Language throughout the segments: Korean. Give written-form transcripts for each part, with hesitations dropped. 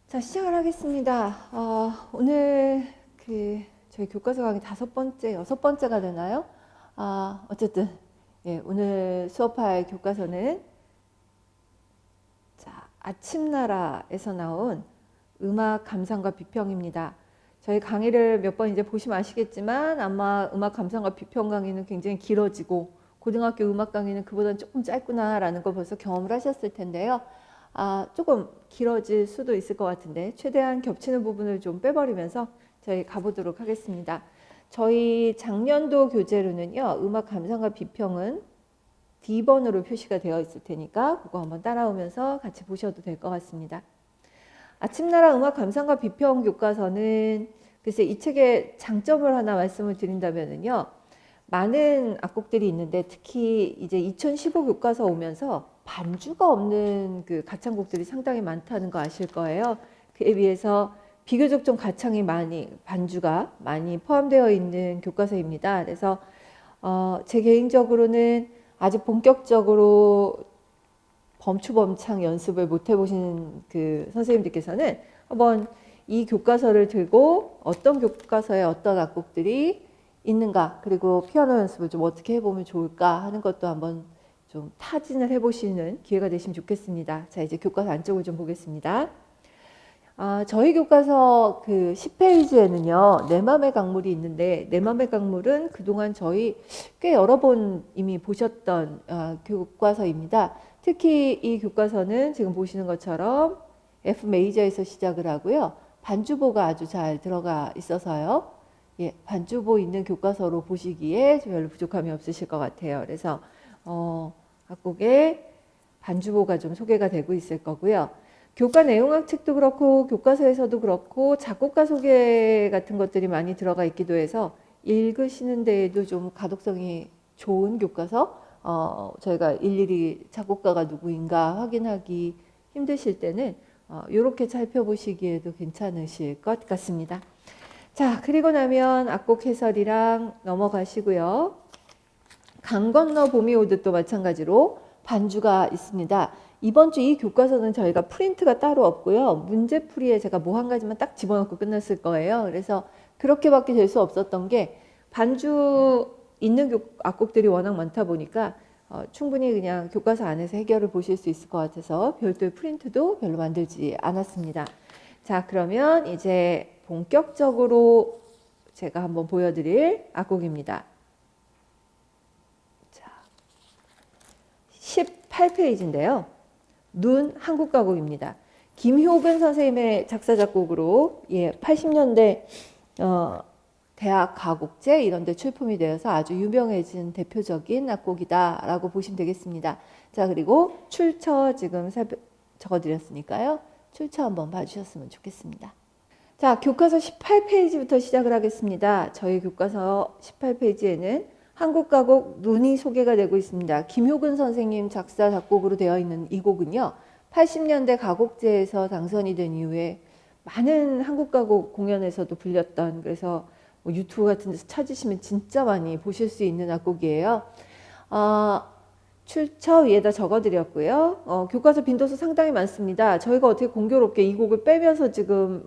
자, 시작을 하겠습니다. 오늘 저희 교과서 강의 5번째, 6번째가 되나요? 어쨌든 예, 오늘 수업할 교과서는 자, 아침나라에서 나온 음악 감상과 비평입니다. 저희 강의를 몇 번 이제 보시면 아시겠지만 아마 음악 감상과 비평 강의는 굉장히 길어지고 고등학교 음악 강의는 그보다는 조금 짧구나라는 걸 벌써 경험을 하셨을 텐데요. 조금 길어질 수도 있을 것 같은데 최대한 겹치는 부분을 좀 빼버리면서 저희 가보도록 하겠습니다. 저희 작년도 교재로는요. 음악 감상과 비평은 D번으로 표시가 되어 있을 테니까 그거 한번 따라오면서 같이 보셔도 될 것 같습니다. 아침나라 음악 감상과 비평 교과서는 글쎄 이 책의 장점을 하나 말씀을 드린다면요. 많은 악곡들이 있는데 특히 이제 2015 교과서 오면서 반주가 없는 그 가창곡들이 상당히 많다는 거 아실 거예요. 그에 비해서 비교적 좀 가창이 반주가 많이 포함되어 있는 교과서입니다. 그래서 제 개인적으로는 아직 본격적으로 범추범창 연습을 못 해보신 그 선생님들께서는 한번 이 교과서를 들고 어떤 교과서에 어떤 악곡들이 있는가, 그리고 피아노 연습을 좀 어떻게 해보면 좋을까 하는 것도 한번 좀 타진을 해보시는 기회가 되시면 좋겠습니다. 자, 이제 교과서 안쪽을 좀 보겠습니다. 저희 교과서 그 10페이지에는요, 내 맘의 강물이 있는데, 내 맘의 강물은 그동안 저희 꽤 여러 번 이미 보셨던 교과서입니다. 특히 이 교과서는 지금 보시는 것처럼 F 메이저에서 시작을 하고요. 반주보가 아주 잘 들어가 있어서요. 예, 반주보 있는 교과서로 보시기에 별로 부족함이 없으실 것 같아요. 그래서 각곡에 반주보가 좀 소개가 되고 있을 거고요. 교과 내용학 책도 그렇고 교과서에서도 그렇고 작곡가 소개 같은 것들이 많이 들어가 있기도 해서 읽으시는 데에도 좀 가독성이 좋은 교과서, 저희가 일일이 작곡가가 누구인가 확인하기 힘드실 때는 이렇게 살펴보시기에도 괜찮으실 것 같습니다. 자, 그리고 나면 악곡 해설이랑 넘어가시고요. 강 건너 봄이 오듯도 마찬가지로 반주가 있습니다. 이번 주 이 교과서는 저희가 프린트가 따로 없고요. 문제풀이에 제가 뭐 한 가지만 딱 집어넣고 끝났을 거예요. 그래서 그렇게밖에 될 수 없었던 게 반주 있는 악곡들이 워낙 많다 보니까 충분히 그냥 교과서 안에서 해결을 보실 수 있을 것 같아서 별도의 프린트도 별로 만들지 않았습니다. 자, 그러면 이제 본격적으로 제가 한번 보여드릴 악곡입니다. 자, 18페이지인데요. 눈 한국 가곡입니다. 김효근 선생님의 작사 작곡으로 80년대 대학 가곡제 이런 데 출품이 되어서 아주 유명해진 대표적인 악곡이다라고 보시면 되겠습니다. 자, 그리고 출처 지금 적어드렸으니까요. 출처 한번 봐주셨으면 좋겠습니다. 자, 교과서 18페이지부터 시작을 하겠습니다. 저희 교과서 18페이지에는 한국 가곡 눈이 소개가 되고 있습니다. 김효근 선생님 작사 작곡으로 되어 있는 이 곡은요. 80년대 가곡제에서 당선이 된 이후에 많은 한국 가곡 공연에서도 불렸던, 그래서 뭐 유튜브 같은 데서 찾으시면 진짜 많이 보실 수 있는 악곡이에요. 출처 위에다 적어드렸고요. 교과서 빈도수 상당히 많습니다. 저희가 어떻게 공교롭게 이 곡을 빼면서 지금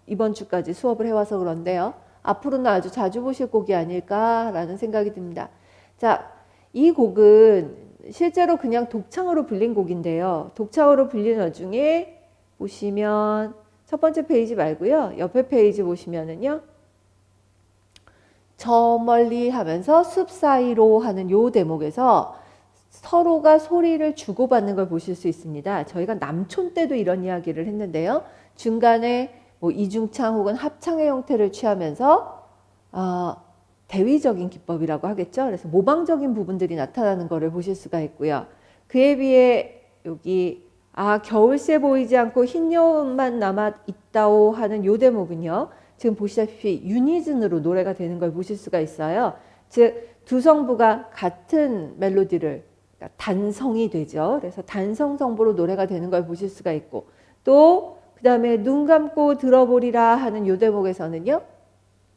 이번 주까지 수업을 해와서 그런데요. 앞으로는 아주 자주 보실 곡이 아닐까라는 생각이 듭니다. 자, 이 곡은 실제로 그냥 독창으로 불린 곡인데요. 독창으로 불린 것 중에 보시면 첫 번째 페이지 말고요. 옆에 페이지 보시면은요. 저 멀리 하면서 숲 사이로 하는 요 대목에서 서로가 소리를 주고받는 걸 보실 수 있습니다. 저희가 남촌 때도 이런 이야기를 했는데요. 중간에 뭐 이중창 혹은 합창의 형태를 취하면서 대위적인 기법이라고 하겠죠. 그래서 모방적인 부분들이 나타나는 것을 보실 수가 있고요. 그에 비해 여기 겨울새 보이지 않고 흰 여운만 남아 있다오 하는 요 대목은요. 지금 보시다시피 유니즌으로 노래가 되는 걸 보실 수가 있어요. 즉 두 성부가 같은 멜로디를 단성이 되죠. 그래서 단성 성부로 노래가 되는 걸 보실 수가 있고, 또 그 다음에 눈 감고 들어보리라 하는 요 대목에서는요.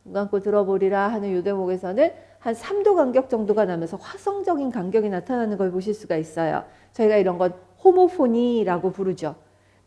눈 감고 들어보리라 하는 요 대목에서는 한 3도 간격 정도가 나면서 화성적인 간격이 나타나는 걸 보실 수가 있어요. 저희가 이런 건 호모포니라고 부르죠.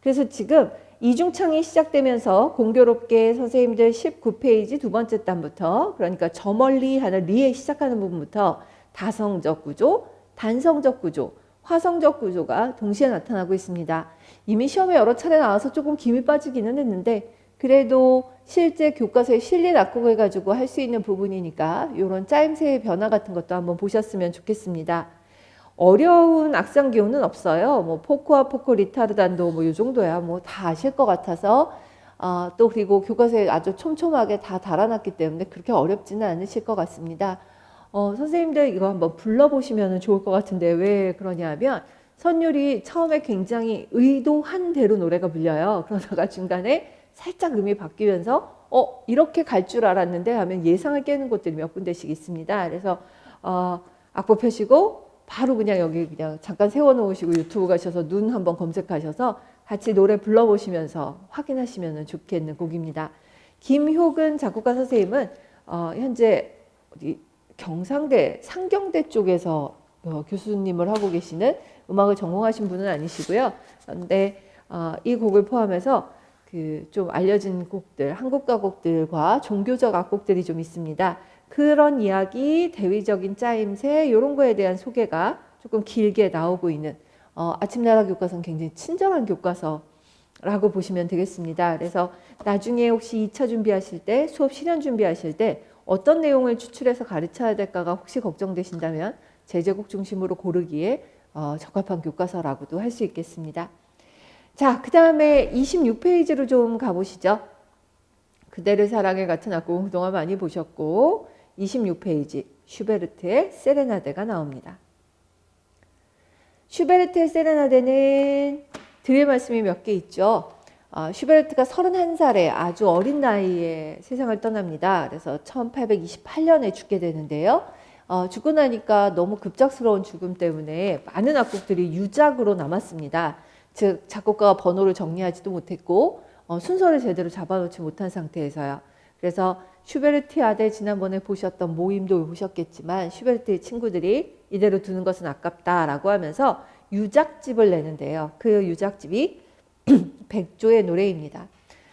그래서 지금 이중창이 시작되면서 공교롭게 선생님들 19페이지 두 번째 단부터, 그러니까 저 멀리 하는 리에 시작하는 부분부터 다성적 구조, 단성적 구조, 화성적 구조가 동시에 나타나고 있습니다. 이미 시험에 여러 차례 나와서 조금 김이 빠지기는 했는데 그래도 실제 교과서에 실리 낙곡을 가지고 할 수 있는 부분이니까 이런 짜임새의 변화 같은 것도 한번 보셨으면 좋겠습니다. 어려운 악상 기호는 없어요. 뭐 포코와 포코 리타르단도 뭐 이 정도야 뭐 다 아실 것 같아서 또 그리고 교과서에 아주 촘촘하게 다 달아놨기 때문에 그렇게 어렵지는 않으실 것 같습니다. 선생님들 이거 한번 불러보시면 좋을 것 같은데 왜 그러냐면 선율이 처음에 굉장히 의도한 대로 노래가 불려요. 그러다가 중간에 살짝 음이 바뀌면서 이렇게 갈 줄 알았는데 하면 예상을 깨는 곳들이 몇 군데씩 있습니다. 그래서 악보 펴시고 바로 그냥 여기 그냥 잠깐 세워놓으시고 유튜브 가셔서 눈 한번 검색하셔서 같이 노래 불러보시면서 확인하시면 좋겠는 곡입니다. 김효근 작곡가 선생님은 현재 어디 경상대, 상경대 쪽에서 교수님을 하고 계시는 음악을 전공하신 분은 아니시고요. 그런데 이 곡을 포함해서 그 좀 알려진 곡들, 한국 가곡들과 종교적 악곡들이 좀 있습니다. 그런 이야기, 대위적인 짜임새 이런 거에 대한 소개가 조금 길게 나오고 있는 아침나라 교과서는 굉장히 친절한 교과서라고 보시면 되겠습니다. 그래서 나중에 혹시 2차 준비하실 때, 수업 실현 준비하실 때 어떤 내용을 추출해서 가르쳐야 될까가 혹시 걱정되신다면 제제곡 중심으로 고르기에 적합한 교과서라고도 할 수 있겠습니다. 자, 그 다음에 26페이지로 좀 가보시죠. 그대를 사랑해 같은 악곡은 그동안 많이 보셨고 26페이지 슈베르트의 세레나데가 나옵니다. 슈베르트의 세레나데는 드릴 말씀이 몇 개 있죠. 슈베르트가 31살에 아주 어린 나이에 세상을 떠납니다. 그래서 1828년에 죽게 되는데요. 죽고 나니까 너무 급작스러운 죽음 때문에 많은 악곡들이 유작으로 남았습니다. 즉 작곡가가 번호를 정리하지도 못했고 순서를 제대로 잡아놓지 못한 상태에서요. 그래서 슈베르티아데 지난번에 보셨던 모임도 보셨겠지만 슈베르트의 친구들이 이대로 두는 것은 아깝다라고 하면서 유작집을 내는데요. 그 유작집이 백조의 노래입니다.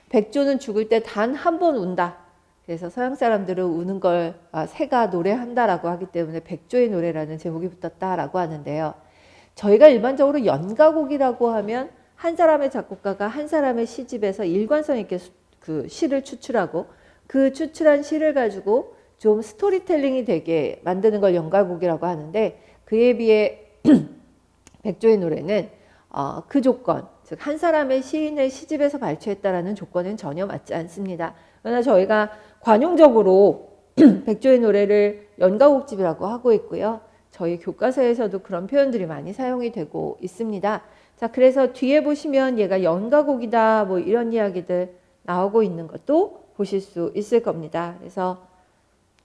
백조는 죽을 때 단 한 번 운다. 그래서 서양 사람들은 우는 걸 새가 노래한다라고 하기 때문에 백조의 노래라는 제목이 붙었다라고 하는데요. 저희가 일반적으로 연가곡이라고 하면 한 사람의 작곡가가 한 사람의 시집에서 일관성 있게 그 시를 추출하고 그 추출한 시를 가지고 좀 스토리텔링이 되게 만드는 걸 연가곡이라고 하는데 그에 비해 백조의 노래는 그 조건, 즉 한 사람의 시인의 시집에서 발췌했다라는 조건은 전혀 맞지 않습니다. 그러나 저희가 관용적으로 백조의 노래를 연가곡집이라고 하고 있고요. 저희 교과서에서도 그런 표현들이 많이 사용이 되고 있습니다. 자, 그래서 뒤에 보시면 얘가 연가곡이다 뭐 이런 이야기들 나오고 있는 것도 보실 수 있을 겁니다. 그래서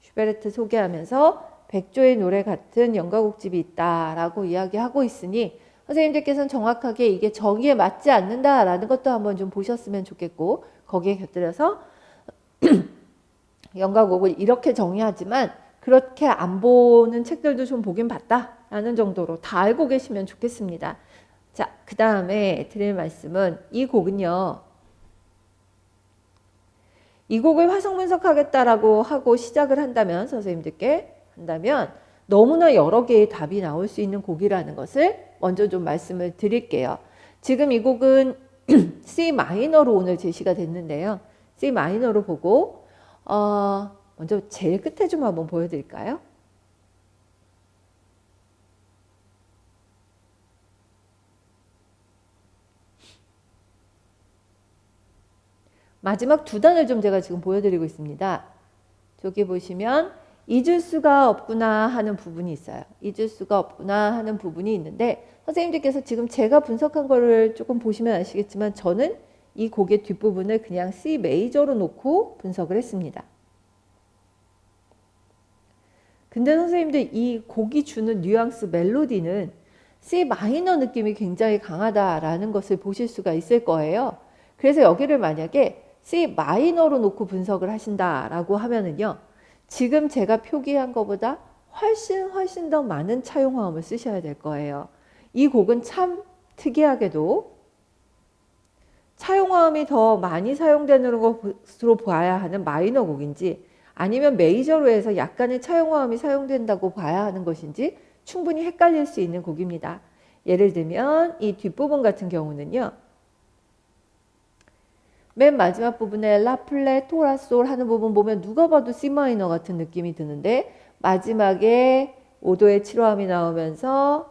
슈베르트 소개하면서 백조의 노래 같은 연가곡집이 있다라고 이야기하고 있으니 선생님들께서는 정확하게 이게 정의에 맞지 않는다라는 것도 한번 좀 보셨으면 좋겠고 거기에 곁들여서 연가곡을 이렇게 정의하지만 그렇게 안 보는 책들도 좀 보긴 봤다라는 정도로 다 알고 계시면 좋겠습니다. 자, 그 다음에 드릴 말씀은 이 곡은요. 이 곡을 화성 분석하겠다라고 하고 시작을 한다면 선생님들께 한다면 너무나 여러 개의 답이 나올 수 있는 곡이라는 것을 먼저 좀 말씀을 드릴게요. 지금 이 곡은 C 마이너로 오늘 제시가 됐는데요. C 마이너로 보고 먼저 제일 끝에 좀 한번 보여드릴까요? 마지막 두 단을 좀 제가 지금 보여드리고 있습니다. 저기 보시면 잊을 수가 없구나 하는 부분이 있어요. 잊을 수가 없구나 하는 부분이 있는데 선생님들께서 지금 제가 분석한 거를 조금 보시면 아시겠지만 저는 이 곡의 뒷부분을 그냥 C 메이저로 놓고 분석을 했습니다. 근데 선생님들 이 곡이 주는 뉘앙스 멜로디는 C 마이너 느낌이 굉장히 강하다라는 것을 보실 수가 있을 거예요. 그래서 여기를 만약에 C 마이너로 놓고 분석을 하신다라고 하면은요. 지금 제가 표기한 것보다 훨씬 더 많은 차용화음을 쓰셔야 될 거예요. 이 곡은 참 특이하게도 차용화음이 더 많이 사용되는 것으로 봐야 하는 마이너 곡인지 아니면 메이저로 해서 약간의 차용화음이 사용된다고 봐야 하는 것인지 충분히 헷갈릴 수 있는 곡입니다. 예를 들면 이 뒷부분 같은 경우는요. 맨 마지막 부분에 라플레 토라솔 하는 부분 보면 누가 봐도 C 마이너 같은 느낌이 드는데 마지막에 5도의 7호음이 나오면서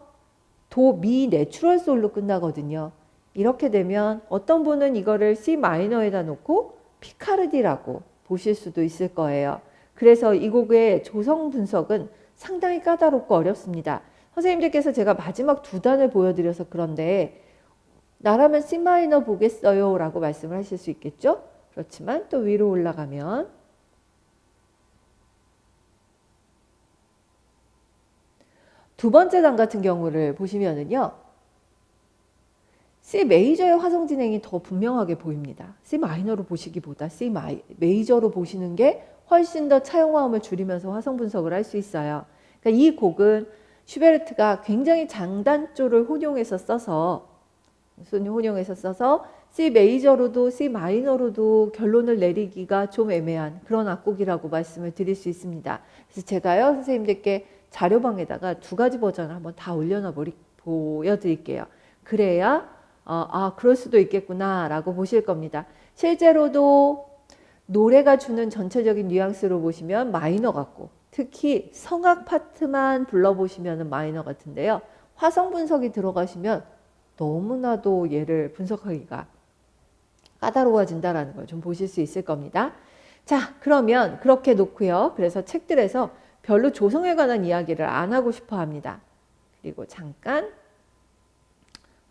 도 미 내추럴 솔로 끝나거든요. 이렇게 되면 어떤 분은 이거를 C 마이너에다 놓고 피카르디라고 보실 수도 있을 거예요. 그래서 이 곡의 조성 분석은 상당히 까다롭고 어렵습니다. 선생님들께서 제가 마지막 두 단을 보여드려서 그런데 나라면 C 마이너 보겠어요 라고 말씀을 하실 수 있겠죠. 그렇지만 또 위로 올라가면 두 번째 단 같은 경우를 보시면은요. C 메이저의 화성 진행이 더 분명하게 보입니다. C 마이너로 보시기보다 C 메이저로 보시는 게 훨씬 더 차용화음을 줄이면서 화성 분석을 할 수 있어요. 그러니까 이 곡은 슈베르트가 굉장히 장단조를 혼용해서 써서 C 메이저로도 C 마이너로도 결론을 내리기가 좀 애매한 그런 악곡이라고 말씀을 드릴 수 있습니다. 그래서 제가요 선생님들께 자료방에다가 두 가지 버전을 한번 다 올려놔 보여드릴게요. 그래야 그럴 수도 있겠구나 라고 보실 겁니다. 실제로도 노래가 주는 전체적인 뉘앙스로 보시면 마이너 같고 특히 성악 파트만 불러보시면 마이너 같은데요. 화성 분석이 들어가시면 너무나도 얘를 분석하기가 까다로워진다는 걸 좀 보실 수 있을 겁니다. 자, 그러면 그렇게 놓고요. 그래서 책들에서 별로 조성에 관한 이야기를 안 하고 싶어 합니다. 그리고 잠깐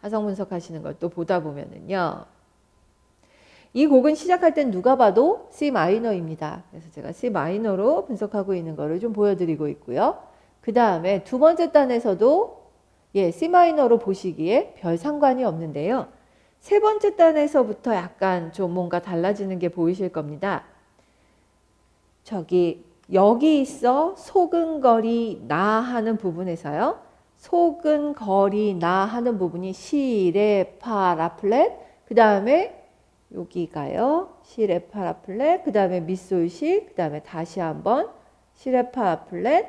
화성 분석하시는 걸 또 보다 보면은요. 이 곡은 시작할 땐 누가 봐도 C 마이너입니다. 그래서 제가 C 마이너로 분석하고 있는 거를 좀 보여드리고 있고요. 그 다음에 두 번째 단에서도 C 마이너로 보시기에 별 상관이 없는데요. 세 번째 단에서부터 약간 좀 뭔가 달라지는 게 보이실 겁니다. 여기 있어 소근거리 나 하는 부분에서요. 소근거리 나 하는 부분이 시, 레, 파, 라 플랫 그 다음에 여기가요. 시, 레, 파, 라 플랫 그 다음에 미, 솔, 시 그 다음에 다시 한번 시, 레, 파, 라 플랫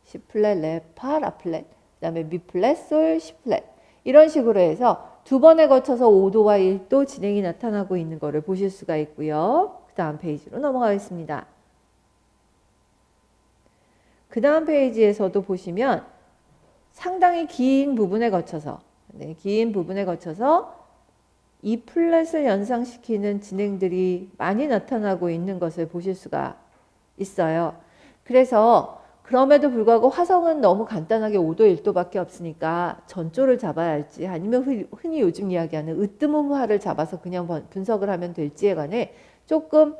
시 플랫, 레, 파, 라 플랫 그 다음에 미 플랫, 솔, 시 플랫 이런 식으로 해서 두 번에 거쳐서 5도와 1도 진행이 나타나고 있는 것을 보실 수가 있고요. 그 다음 페이지로 넘어가겠습니다. 그 다음 페이지에서도 보시면 상당히 긴 부분에 거쳐서 이 플랫을 연상시키는 진행들이 많이 나타나고 있는 것을 보실 수가 있어요. 그래서 그럼에도 불구하고 화성은 너무 간단하게 5도 1도밖에 없으니까 전조를 잡아야 할지 아니면 흔히 요즘 이야기하는 으뜸음화를 잡아서 그냥 분석을 하면 될지에 관해 조금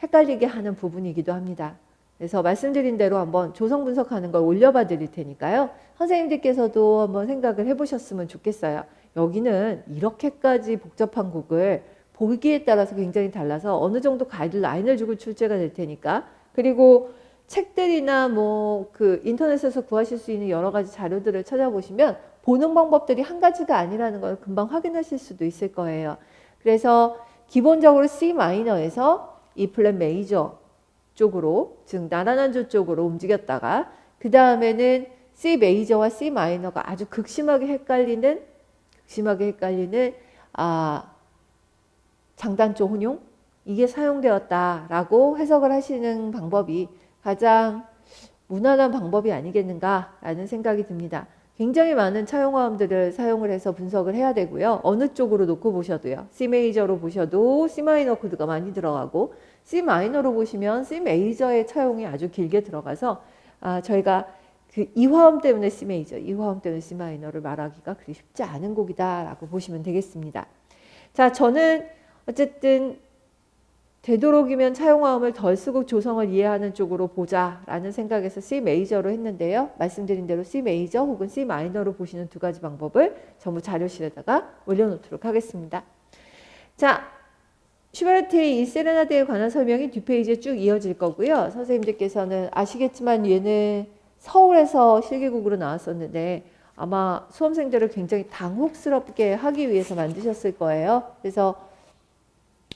헷갈리게 하는 부분이기도 합니다. 그래서 말씀드린 대로 한번 조성 분석하는 걸 올려봐 드릴 테니까요. 선생님들께서도 한번 생각을 해보셨으면 좋겠어요. 여기는 이렇게까지 복잡한 곡을 보기에 따라서 굉장히 달라서 어느 정도 가이드라인을 주고 출제가 될 테니까 그리고 책들이나 인터넷에서 구하실 수 있는 여러 가지 자료들을 찾아보시면 보는 방법들이 한 가지가 아니라는 걸 금방 확인하실 수도 있을 거예요. 그래서 기본적으로 C 마이너에서 E 플랫 메이저 쪽으로 즉 나라난조 쪽으로 움직였다가 그 다음에는 C 메이저와 C 마이너가 아주 극심하게 헷갈리는 장단조 혼용 이게 사용되었다라고 해석을 하시는 방법이 가장 무난한 방법이 아니겠는가라는 생각이 듭니다. 굉장히 많은 차용화음들을 사용을 해서 분석을 해야 되고요. 어느 쪽으로 놓고 보셔도요. C 메이저로 보셔도 C 마이너 코드가 많이 들어가고 C 마이너로 보시면 C 메이저의 차용이 아주 길게 들어가서 저희가 그 이화음 때문에 C 메이저, 이화음 때문에 C 마이너를 말하기가 그리 쉽지 않은 곡이다라고 보시면 되겠습니다. 자, 저는 어쨌든 되도록이면 차용화음을 덜 쓰고 조성을 이해하는 쪽으로 보자라는 생각에서 C 메이저로 했는데요. 말씀드린 대로 C 메이저 혹은 C 마이너로 보시는 두 가지 방법을 전부 자료실에다가 올려놓도록 하겠습니다. 자, 슈베르트의 이 세레나데에 관한 설명이 뒷페이지에 쭉 이어질 거고요. 선생님들께서는 아시겠지만 얘는 서울에서 실기곡으로 나왔었는데 아마 수험생들을 굉장히 당혹스럽게 하기 위해서 만드셨을 거예요. 그래서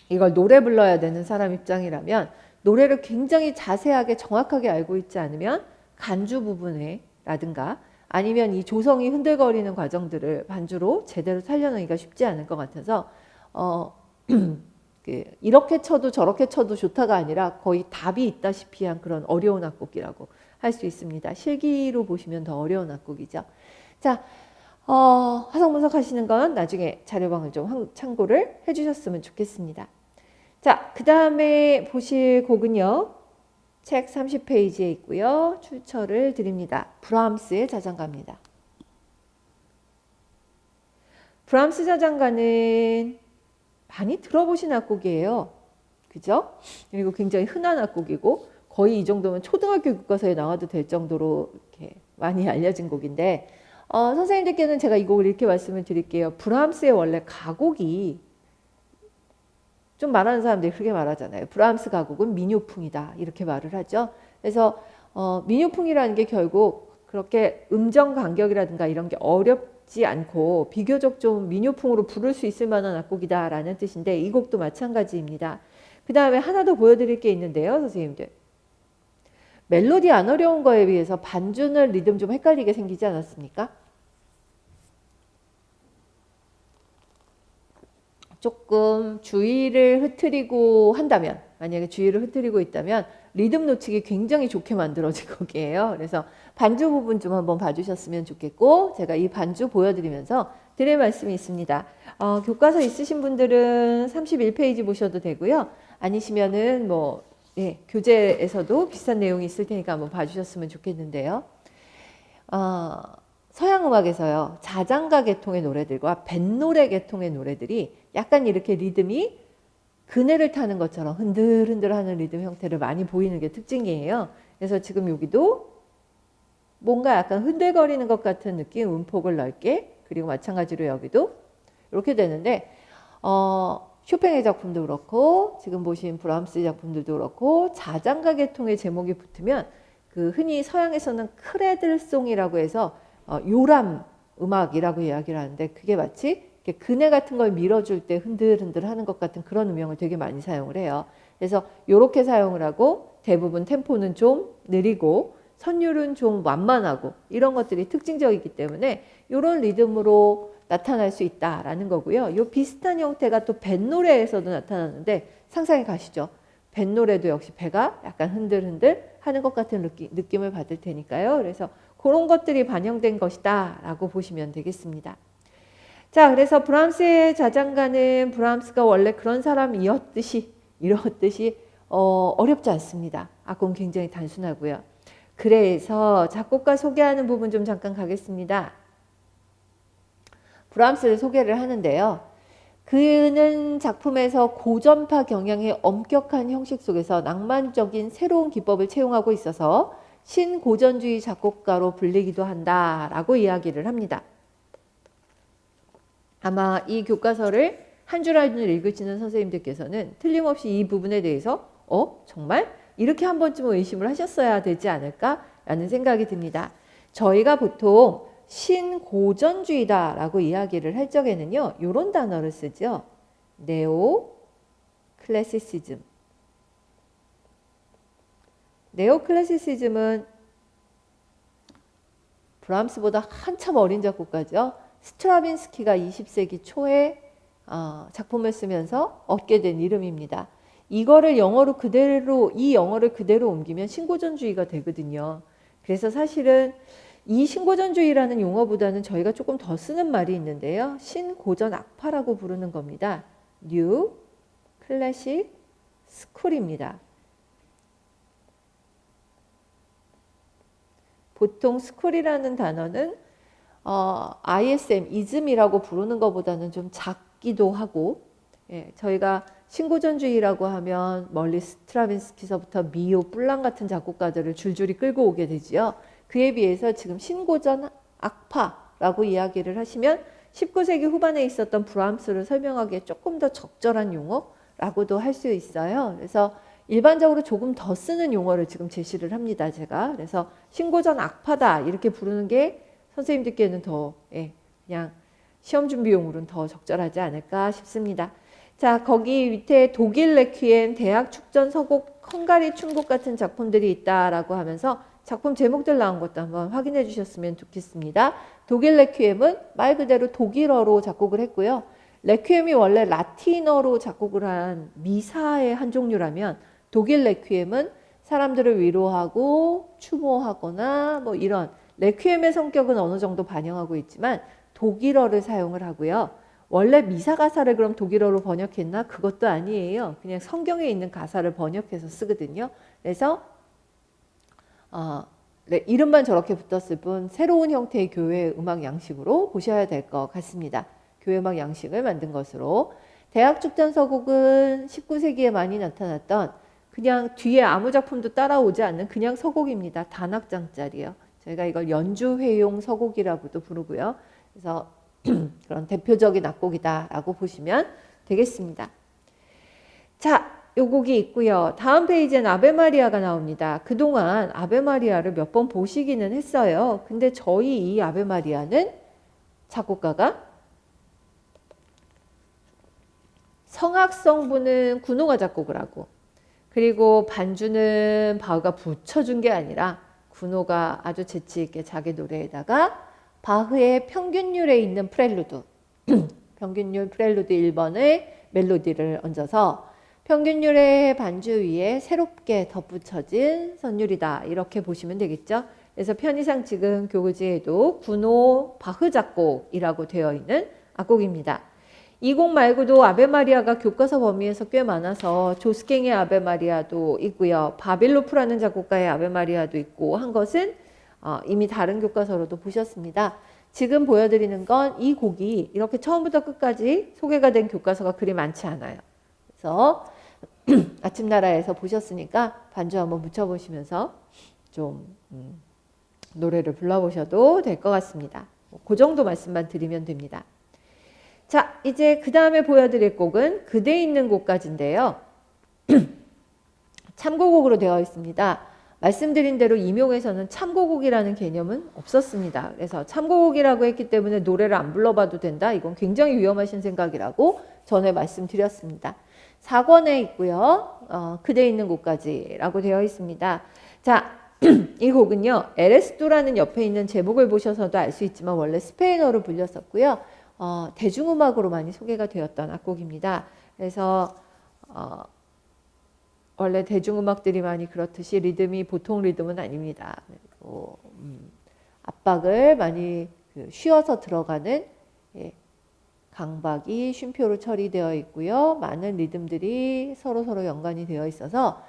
이걸 노래 불러야 되는 사람 입장이라면 노래를 굉장히 자세하게 정확하게 알고 있지 않으면 간주 부분에 라든가 아니면 이 조성이 흔들거리는 과정들을 반주로 제대로 살려내기가 쉽지 않을 것 같아서 이렇게 쳐도 저렇게 쳐도 좋다가 아니라 거의 답이 있다시피 한 그런 어려운 악곡이라고 할 수 있습니다. 실기로 보시면 더 어려운 악곡이죠. 자, 화성 분석하시는 건 나중에 자료방을 좀 참고를 해주셨으면 좋겠습니다. 자, 그 다음에 보실 곡은요. 책 30페이지에 있고요. 출처를 드립니다. 브람스의 자장가입니다. 브람스 자장가는 많이 들어보신 악곡이에요. 그죠? 그리고 굉장히 흔한 악곡이고 거의 이 정도면 초등학교 교과서에 나와도 될 정도로 이렇게 많이 알려진 곡인데 선생님들께는 제가 이 곡을 이렇게 말씀을 드릴게요. 브람스의 원래 가곡이 좀 말하는 사람들이 그렇게 말하잖아요. 브람스 가곡은 민요풍이다 이렇게 말을 하죠. 그래서 민요풍이라는 게 결국 그렇게 음정 간격이라든가 이런 게 어렵지 않고 비교적 좀 민요풍으로 부를 수 있을 만한 악곡이다 라는 뜻인데 이 곡도 마찬가지입니다. 그 다음에 하나 더 보여드릴 게 있는데요. 선생님들. 멜로디 안 어려운 거에 비해서 반주는 리듬 좀 헷갈리게 생기지 않았습니까? 조금 주의를 흐트리고 한다면 만약에 주의를 흐트리고 있다면 리듬 놓치기 굉장히 좋게 만들어진 곡이에요. 그래서 반주 부분 좀 한번 봐주셨으면 좋겠고 제가 이 반주 보여드리면서 드릴 말씀이 있습니다. 교과서 있으신 분들은 31페이지 보셔도 되고요. 아니시면은 교재에서도 비슷한 내용이 있을 테니까 한번 봐주셨으면 좋겠는데요. 서양 음악에서요. 자장가 계통의 노래들과 뱃노래 계통의 노래들이 약간 이렇게 리듬이 그네를 타는 것처럼 흔들흔들하는 리듬 형태를 많이 보이는 게 특징이에요. 그래서 지금 여기도 뭔가 약간 흔들거리는 것 같은 느낌, 음폭을 넓게 그리고 마찬가지로 여기도 이렇게 되는데 쇼팽의 작품도 그렇고 지금 보신 브람스 작품들도 그렇고 자장가 계통의 제목이 붙으면 그 흔히 서양에서는 크레들송이라고 해서 요람 음악이라고 이야기를 하는데 그게 마치 그네 같은 걸 밀어줄 때 흔들흔들 하는 것 같은 그런 음영을 되게 많이 사용을 해요. 그래서 이렇게 사용을 하고 대부분 템포는 좀 느리고 선율은 좀 완만하고 이런 것들이 특징적이기 때문에 이런 리듬으로 나타날 수 있다라는 거고요. 이 비슷한 형태가 또 뱃노래에서도 나타나는데 상상이 가시죠? 뱃노래도 역시 배가 약간 흔들흔들 하는 것 같은 느낌을 받을 테니까요. 그래서 그런 것들이 반영된 것이다 라고 보시면 되겠습니다. 자, 그래서 브람스의 자장가는 브람스가 원래 그런 사람이었듯이 이렇듯이 어렵지 않습니다. 악곡은 굉장히 단순하고요. 그래서 작곡가 소개하는 부분 좀 잠깐 가겠습니다. 브람스를 소개를 하는데요. 그는 작품에서 고전파 경향의 엄격한 형식 속에서 낭만적인 새로운 기법을 채용하고 있어서 신고전주의 작곡가로 불리기도 한다라고 이야기를 합니다. 아마 이 교과서를 한 줄 한 줄 읽으시는 선생님들께서는 틀림없이 이 부분에 대해서 정말? 이렇게 한 번쯤은 의심을 하셨어야 되지 않을까라는 생각이 듭니다. 저희가 보통 신고전주의다라고 이야기를 할 적에는요. 이런 단어를 쓰죠. 네오 클래시시즘. 네오 클래시시즘은 브람스보다 한참 어린 작곡가죠. 스트라빈스키가 20세기 초에 작품을 쓰면서 얻게 된 이름입니다. 이거를 영어로 그대로 이 영어를 그대로 옮기면 신고전주의가 되거든요. 그래서 사실은 이 신고전주의라는 용어보다는 저희가 조금 더 쓰는 말이 있는데요. 신고전 악파라고 부르는 겁니다. 뉴 클래식 스쿨입니다. 보통 스쿨이라는 단어는 ISM, 이즘이라고 부르는 것보다는 좀 작기도 하고 저희가 신고전주의라고 하면 멀리 스트라빈스키서부터 미오, 뿔랑 같은 작곡가들을 줄줄이 끌고 오게 되지요. 그에 비해서 지금 신고전 악파라고 이야기를 하시면 19세기 후반에 있었던 브람스를 설명하기에 조금 더 적절한 용어라고도 할 수 있어요. 그래서 일반적으로 조금 더 쓰는 용어를 지금 제시를 합니다. 제가. 그래서 신고전 악파다 이렇게 부르는 게 선생님들께는 더 그냥 시험 준비용으로는 더 적절하지 않을까 싶습니다. 자, 거기 밑에 독일 레퀴엠, 대학 축전 서곡, 헝가리 춘곡 같은 작품들이 있다라고 하면서 작품 제목들 나온 것도 한번 확인해 주셨으면 좋겠습니다. 독일 레퀴엠은 말 그대로 독일어로 작곡을 했고요. 레퀴엠이 원래 라틴어로 작곡을 한 미사의 한 종류라면 독일 레퀴엠은 사람들을 위로하고 추모하거나 뭐 이런 레퀴엠의 성격은 어느 정도 반영하고 있지만 독일어를 사용을 하고요. 원래 미사 가사를 그럼 독일어로 번역했나? 그것도 아니에요. 그냥 성경에 있는 가사를 번역해서 쓰거든요. 그래서 이름만 저렇게 붙었을 뿐 새로운 형태의 교회 음악 양식으로 보셔야 될 것 같습니다. 교회 음악 양식을 만든 것으로. 대학 축전 서곡은 19세기에 많이 나타났던 그냥 뒤에 아무 작품도 따라오지 않는 그냥 서곡입니다. 단악장짜리요. 저희가 이걸 연주회용 서곡이라고도 부르고요. 그래서 그런 대표적인 악곡이다라고 보시면 되겠습니다. 자, 요 곡이 있고요. 다음 페이지엔 아베 마리아가 나옵니다. 그동안 아베 마리아를 몇 번 보시기는 했어요. 근데 저희 이 아베 마리아는 작곡가가 성악성부는 군호가 작곡을 하고 그리고 반주는 바흐가 붙여준 게 아니라 군호가 아주 재치있게 자기 노래에다가 바흐의 평균율에 있는 프렐루드, 평균율 프렐루드 1번의 멜로디를 얹어서 평균율의 반주 위에 새롭게 덧붙여진 선율이다. 이렇게 보시면 되겠죠. 그래서 편의상 지금 교구지에도 군호 바흐 작곡이라고 되어 있는 악곡입니다. 이 곡 말고도 아베 마리아가 교과서 범위에서 꽤 많아서 조스갱의 아베 마리아도 있고요. 바빌로프라는 작곡가의 아베 마리아도 있고 한 것은 이미 다른 교과서로도 보셨습니다. 지금 보여드리는 건 이 곡이 이렇게 처음부터 끝까지 소개가 된 교과서가 그리 많지 않아요. 그래서 아침나라에서 보셨으니까 반주 한번 붙여보시면서 좀 노래를 불러보셔도 될 것 같습니다. 그 정도 말씀만 드리면 됩니다. 자, 이제 그 다음에 보여드릴 곡은 그대 있는 곳까지인데요. 참고곡으로 되어 있습니다. 말씀드린 대로 임용에서는 참고곡이라는 개념은 없었습니다. 그래서 참고곡이라고 했기 때문에 노래를 안 불러봐도 된다. 이건 굉장히 위험하신 생각이라고 전에 말씀드렸습니다. 4권에 있고요. 그대 있는 곳까지라고 되어 있습니다. 자, 이 곡은요. 에레스토라는 옆에 있는 제목을 보셔서도 알 수 있지만 원래 스페인어로 불렸었고요. 대중음악으로 많이 소개가 되었던 악곡입니다. 그래서 원래 대중음악들이 많이 그렇듯이 리듬이 보통 리듬은 아닙니다. 그리고 압박을 많이 쉬어서 들어가는 강박이 쉼표로 처리되어 있고요. 많은 리듬들이 서로 연관이 되어 있어서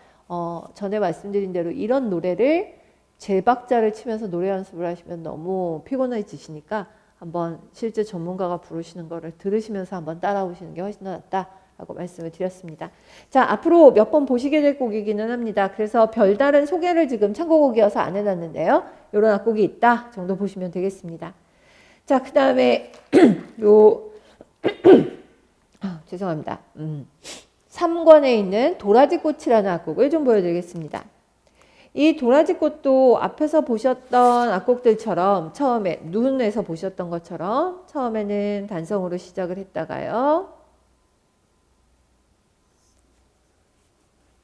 전에 말씀드린 대로 이런 노래를 제 박자를 치면서 노래 연습을 하시면 너무 피곤해지시니까 한번 실제 전문가가 부르시는 거를 들으시면서 한번 따라오시는 게 훨씬 더 낫다라고 말씀을 드렸습니다. 자, 앞으로 몇 번 보시게 될 곡이기는 합니다. 그래서 별다른 소개를 지금 참고곡이어서 안 해놨는데요. 이런 악곡이 있다 정도 보시면 되겠습니다. 자, 그 다음에 죄송합니다. 3권에 있는 도라지꽃이라는 악곡을 좀 보여드리겠습니다. 이 도라지꽃도 앞에서 보셨던 악곡들처럼 처음에 눈에서 보셨던 것처럼 처음에는 단성으로 시작을 했다가요.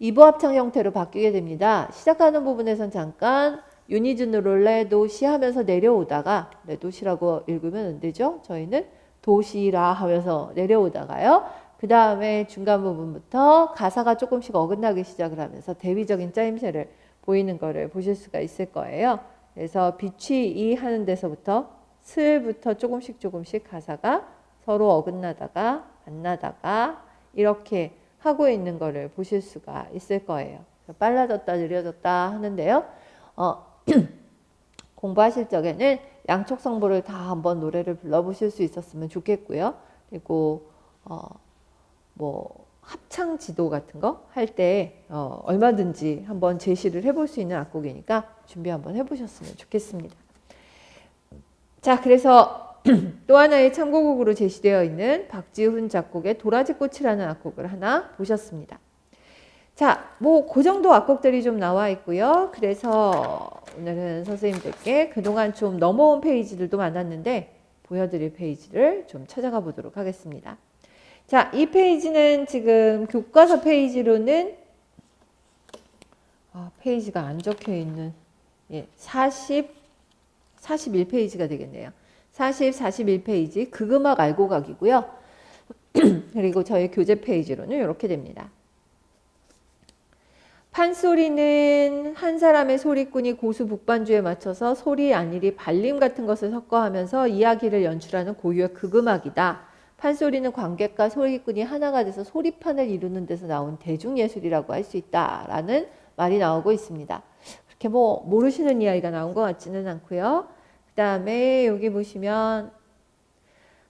2부 합창 형태로 바뀌게 됩니다. 시작하는 부분에선 잠깐 유니즌으로 레도시 하면서 내려오다가 레도시라고 읽으면 안 되죠. 저희는 도시라 하면서 내려오다가요. 그 다음에 중간 부분부터 가사가 조금씩 어긋나기 시작을 하면서 대위적인 짜임새를 보이는 거를 보실 수가 있을 거예요. 그래서 빛이 이 하는 데서부터 슬부터 조금씩 가사가 서로 어긋나다가 안 나다가 이렇게 하고 있는 거를 보실 수가 있을 거예요. 빨라졌다 느려졌다 하는데요. 공부하실 적에는 양쪽 성보를 다 한번 노래를 불러보실 수 있었으면 좋겠고요. 그리고 뭐 합창 지도 같은 거 할 때 얼마든지 한번 제시를 해볼 수 있는 악곡이니까 준비 한번 해보셨으면 좋겠습니다. 자, 그래서 또 하나의 참고곡으로 제시되어 있는 박지훈 작곡의 도라지꽃이라는 악곡을 하나 보셨습니다. 자, 뭐 그 정도 악곡들이 좀 나와 있고요. 그래서 오늘은 선생님들께 그동안 좀 넘어온 페이지들도 많았는데 보여드릴 페이지를 좀 찾아가 보도록 하겠습니다. 자, 이 페이지는 지금 교과서 페이지로는 페이지가 안 적혀 있는 41페이지가 되겠네요. 41페이지 극음악 알고 가기고요. 그리고 저희 교재 페이지로는 이렇게 됩니다. 판소리는 한 사람의 소리꾼이 고수 북반주에 맞춰서 소리, 안일이, 발림 같은 것을 섞어하면서 이야기를 연출하는 고유의 극음악이다. 판소리는 관객과 소리꾼이 하나가 돼서 소리판을 이루는 데서 나온 대중예술이라고 할 수 있다라는 말이 나오고 있습니다. 그렇게 뭐 모르시는 이야기가 나온 것 같지는 않고요. 그 다음에 여기 보시면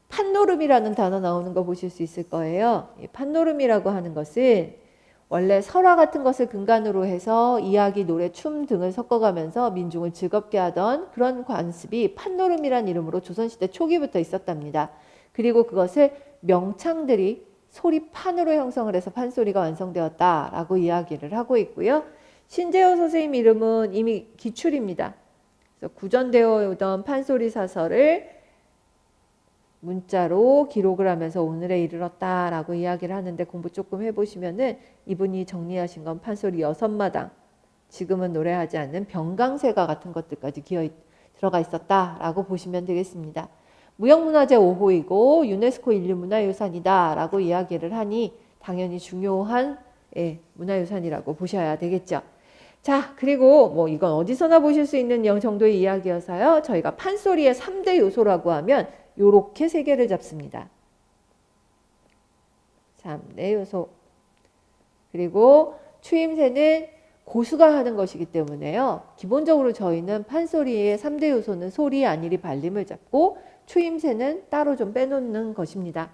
판노름이라는 단어 나오는 거 보실 수 있을 거예요. 이 판노름이라고 하는 것은 원래 설화 같은 것을 근간으로 해서 이야기, 노래, 춤 등을 섞어가면서 민중을 즐겁게 하던 그런 관습이 판노름이란 이름으로 조선시대 초기부터 있었답니다. 그리고 그것을 명창들이 소리판으로 형성을 해서 판소리가 완성되었다라고 이야기를 하고 있고요. 신재호 선생님 이름은 이미 기출입니다. 그래서 구전되어 오던 판소리 사설을 문자로 기록을 하면서 오늘에 이르렀다라고 이야기를 하는데 공부 조금 해보시면은 이분이 정리하신 건 판소리 6마당, 지금은 노래하지 않는 병강세가 같은 것들까지 들어가 있었다라고 보시면 되겠습니다. 무형문화재 5호이고 유네스코 인류문화유산이다라고 이야기를 하니 당연히 중요한 문화유산이라고 보셔야 되겠죠. 자, 그리고 뭐 이건 어디서나 보실 수 있는 정도의 이야기여서요. 저희가 판소리의 3대 요소라고 하면 요렇게 3개를 잡습니다. 3대 요소. 그리고 추임새는 고수가 하는 것이기 때문에요. 기본적으로 저희는 판소리의 3대 요소는 소리, 안일이, 발림을 잡고 추임새는 따로 좀 빼놓는 것입니다.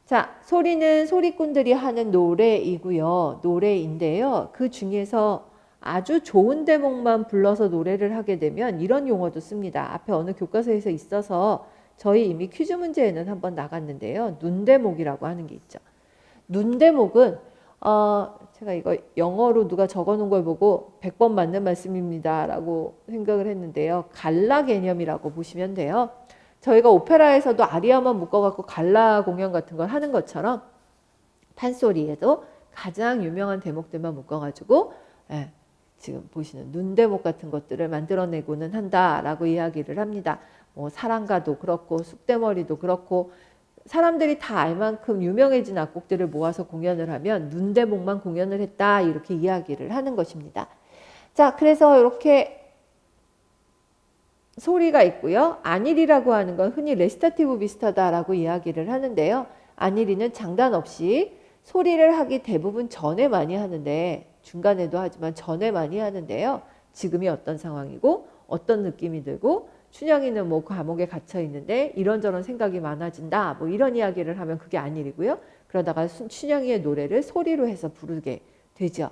자, 소리는 소리꾼들이 하는 노래이고요. 노래인데요. 그 중에서 아주 좋은 대목만 불러서 노래를 하게 되면 이런 용어도 씁니다. 앞에 어느 교과서에서 있어서 저희 이미 퀴즈 문제에는 한번 나갔는데요. 눈대목이라고 하는 게 있죠. 눈대목은 제가 이거 영어로 누가 적어놓은 걸 보고 100번 맞는 말씀입니다 라고 생각을 했는데요. 갈라 개념이라고 보시면 돼요. 저희가 오페라에서도 아리아만 묶어갖고 갈라 공연 같은 걸 하는 것처럼 판소리에도 가장 유명한 대목들만 묶어가지고 지금 보시는 눈대목 같은 것들을 만들어내고는 한다라고 이야기를 합니다. 뭐 사랑가도 그렇고 쑥대머리도 그렇고 사람들이 다 알 만큼 유명해진 악곡들을 모아서 공연을 하면 눈대목만 공연을 했다 이렇게 이야기를 하는 것입니다. 자, 그래서 이렇게 소리가 있고요. 안일이라고 하는 건 흔히 레시타티브 비슷하다라고 이야기를 하는데요. 안일이는 장단 없이 소리를 하기 대부분 전에 많이 하는데 중간에도 하지만 전에 많이 하는데요. 지금이 어떤 상황이고 어떤 느낌이 들고 춘향이는 뭐 감옥에 갇혀 있는데 이런저런 생각이 많아진다. 뭐 이런 이야기를 하면 그게 안일이고요. 그러다가 춘향이의 노래를 소리로 해서 부르게 되죠.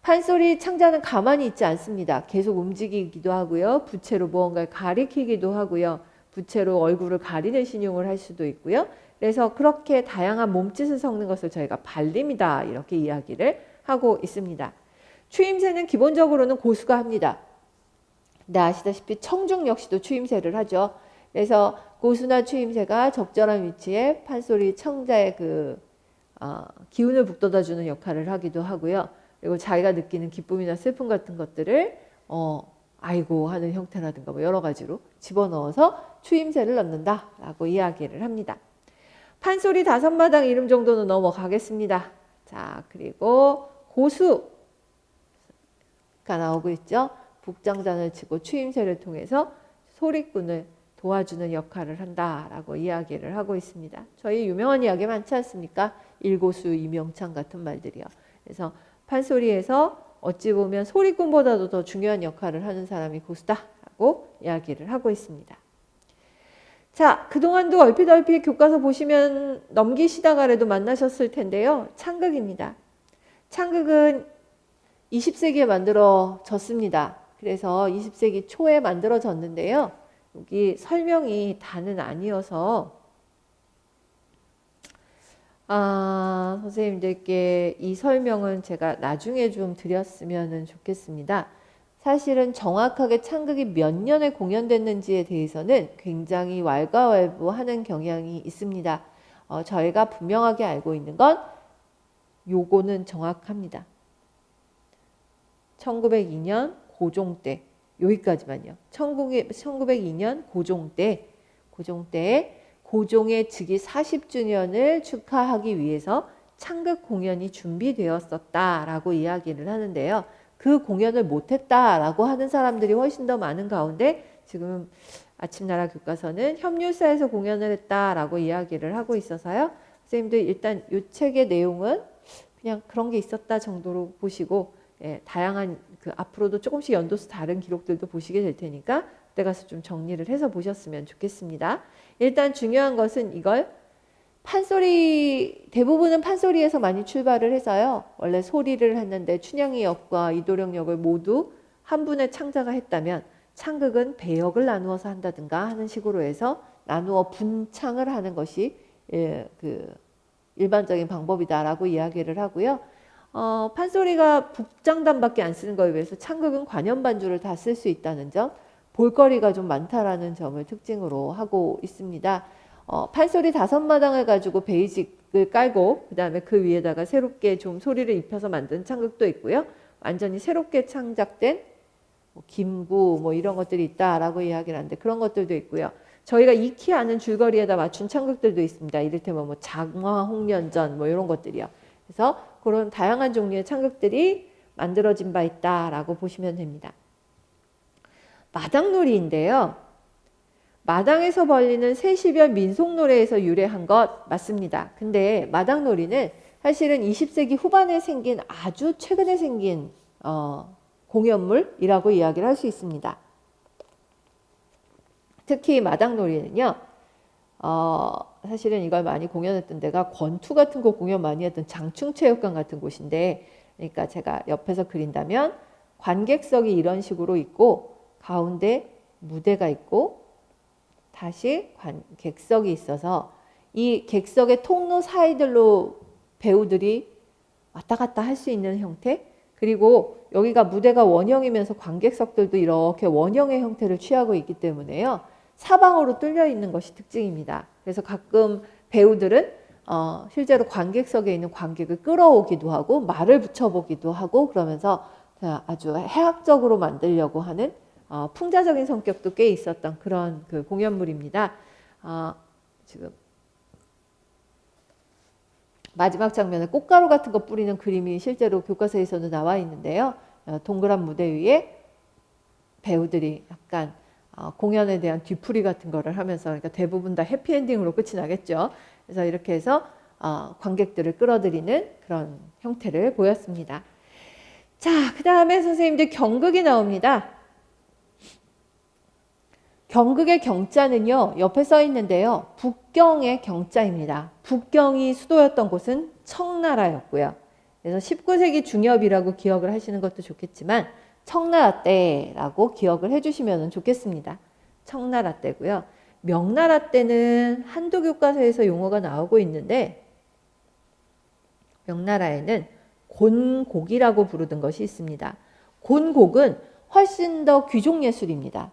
판소리 창자는 가만히 있지 않습니다. 계속 움직이기도 하고요. 부채로 무언가를 가리키기도 하고요. 부채로 얼굴을 가리는 신용을 할 수도 있고요. 그래서 그렇게 다양한 몸짓을 섞는 것을 저희가 발림이다 이렇게 이야기를 하고 있습니다. 추임새는 기본적으로는 고수가 합니다. 근데 아시다시피 청중 역시도 추임새를 하죠. 그래서 고수나 추임새가 적절한 위치에 판소리 청자의 기운을 북돋아주는 역할을 하기도 하고요. 그리고 자기가 느끼는 기쁨이나 슬픔 같은 것들을 아이고 하는 형태라든가 뭐 여러 가지로 집어넣어서 추임새를 넣는다라고 이야기를 합니다. 판소리 5마당 이름 정도는 넘어가겠습니다. 자, 그리고 고수가 나오고 있죠. 북장단을 치고 추임새를 통해서 소리꾼을 도와주는 역할을 한다라고 이야기를 하고 있습니다. 저희 유명한 이야기 많지 않습니까? 일고수, 이명창 같은 말들이요. 그래서 판소리에서 어찌 보면 소리꾼보다도 더 중요한 역할을 하는 사람이 고수다라고 이야기를 하고 있습니다. 자, 그동안도 얼핏 교과서 보시면 넘기시다가라도 만나셨을 텐데요. 창극입니다. 창극은 20세기에 만들어졌습니다. 그래서 20세기 초에 만들어졌는데요. 여기 설명이 다는 아니어서 선생님들께 이 설명은 제가 나중에 좀 드렸으면 좋겠습니다. 사실은 정확하게 창극이 몇 년에 공연됐는지에 대해서는 굉장히 왈가왈부하는 경향이 있습니다. 저희가 분명하게 알고 있는 건 요거는 정확합니다. 1902년 고종 때 여기까지만요. 1902년 고종 때 고종의 즉위 40주년을 축하하기 위해서 창극 공연이 준비되었었다라고 이야기를 하는데요. 그 공연을 못했다라고 하는 사람들이 훨씬 더 많은 가운데 지금 아침나라 교과서는 협률사에서 공연을 했다라고 이야기를 하고 있어서요. 선생님들 일단 이 책의 내용은 그냥 그런 게 있었다 정도로 보시고 다양한 앞으로도 조금씩 연도수 다른 기록들도 보시게 될 테니까 그때 가서 좀 정리를 해서 보셨으면 좋겠습니다. 일단 중요한 것은 이걸 판소리, 대부분은 판소리에서 많이 출발을 해서요. 원래 소리를 했는데 춘향이 역과 이도령 역을 모두 한 분의 창자가 했다면 창극은 배역을 나누어서 한다든가 하는 식으로 해서 나누어 분창을 하는 것이 일반적인 방법이다라고 이야기를 하고요. 판소리가 북장단밖에 안 쓰는 거에 비해서 창극은 관현반주를 다 쓸 수 있다는 점, 볼거리가 좀 많다라는 점을 특징으로 하고 있습니다. 판소리 5마당을 가지고 베이직을 깔고 그 다음에 그 위에다가 새롭게 좀 소리를 입혀서 만든 창극도 있고요. 완전히 새롭게 창작된 김구 이런 것들이 있다라고 이야기를 하는데 그런 것들도 있고요. 저희가 익히 아는 줄거리에다 맞춘 창극들도 있습니다. 이를테면 장화 홍련전 이런 것들이요. 그래서 그런 다양한 종류의 창극들이 만들어진 바 있다라고 보시면 됩니다. 마당놀이인데요. 마당에서 벌리는 세시별 민속노래에서 유래한 것 맞습니다. 근데 마당놀이는 사실은 20세기 후반에 생긴 아주 최근에 생긴 공연물이라고 이야기를 할 수 있습니다. 특히 마당놀이는요. 사실은 이걸 많이 공연했던 데가 권투 같은 거 공연 많이 했던 장충체육관 같은 곳인데 그러니까 제가 옆에서 그린다면 관객석이 이런 식으로 있고 가운데 무대가 있고 다시 객석이 있어서 이 객석의 통로 사이들로 배우들이 왔다 갔다 할 수 있는 형태 그리고 여기가 무대가 원형이면서 관객석들도 이렇게 원형의 형태를 취하고 있기 때문에요. 사방으로 뚫려 있는 것이 특징입니다. 그래서 가끔 배우들은 실제로 관객석에 있는 관객을 끌어오기도 하고 말을 붙여보기도 하고 그러면서 아주 해학적으로 만들려고 하는 풍자적인 성격도 꽤 있었던 그런 공연물입니다. 지금 마지막 장면에 꽃가루 같은 거 뿌리는 그림이 실제로 교과서에서도 나와 있는데요. 동그란 무대 위에 배우들이 약간 공연에 대한 뒤풀이 같은 거를 하면서 그러니까 대부분 다 해피엔딩으로 끝이 나겠죠. 그래서 이렇게 해서 관객들을 끌어들이는 그런 형태를 보였습니다. 자, 그 다음에 선생님들 경극이 나옵니다. 경극의 경자는요. 옆에 써 있는데요. 북경의 경자입니다. 북경이 수도였던 곳은 청나라였고요. 그래서 19세기 중엽이라고 기억을 하시는 것도 좋겠지만 청나라 때라고 기억을 해주시면 좋겠습니다. 청나라 때고요. 명나라 때는 한두 교과서에서 용어가 나오고 있는데 명나라에는 곤곡이라고 부르던 것이 있습니다. 곤곡은 훨씬 더 귀족 예술입니다.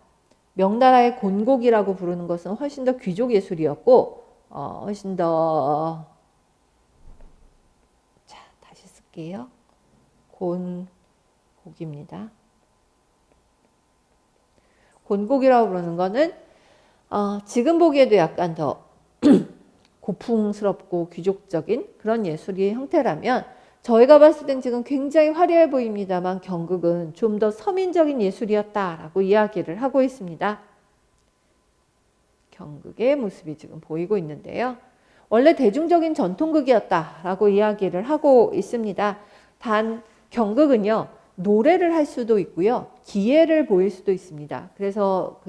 명나라의 곤곡이라고 부르는 것은 훨씬 더 귀족 예술이었고 훨씬 더 자, 다시 쓸게요. 곤곡입니다. 곤곡이라고 부르는 거는 지금 보기에도 약간 더 고풍스럽고 귀족적인 그런 예술의 형태라면 저희가 봤을 땐 지금 굉장히 화려해 보입니다만 경극은 좀 더 서민적인 예술이었다라고 이야기를 하고 있습니다. 경극의 모습이 지금 보이고 있는데요. 원래 대중적인 전통극이었다라고 이야기를 하고 있습니다. 단 경극은요. 노래를 할 수도 있고요. 기예를 보일 수도 있습니다. 그래서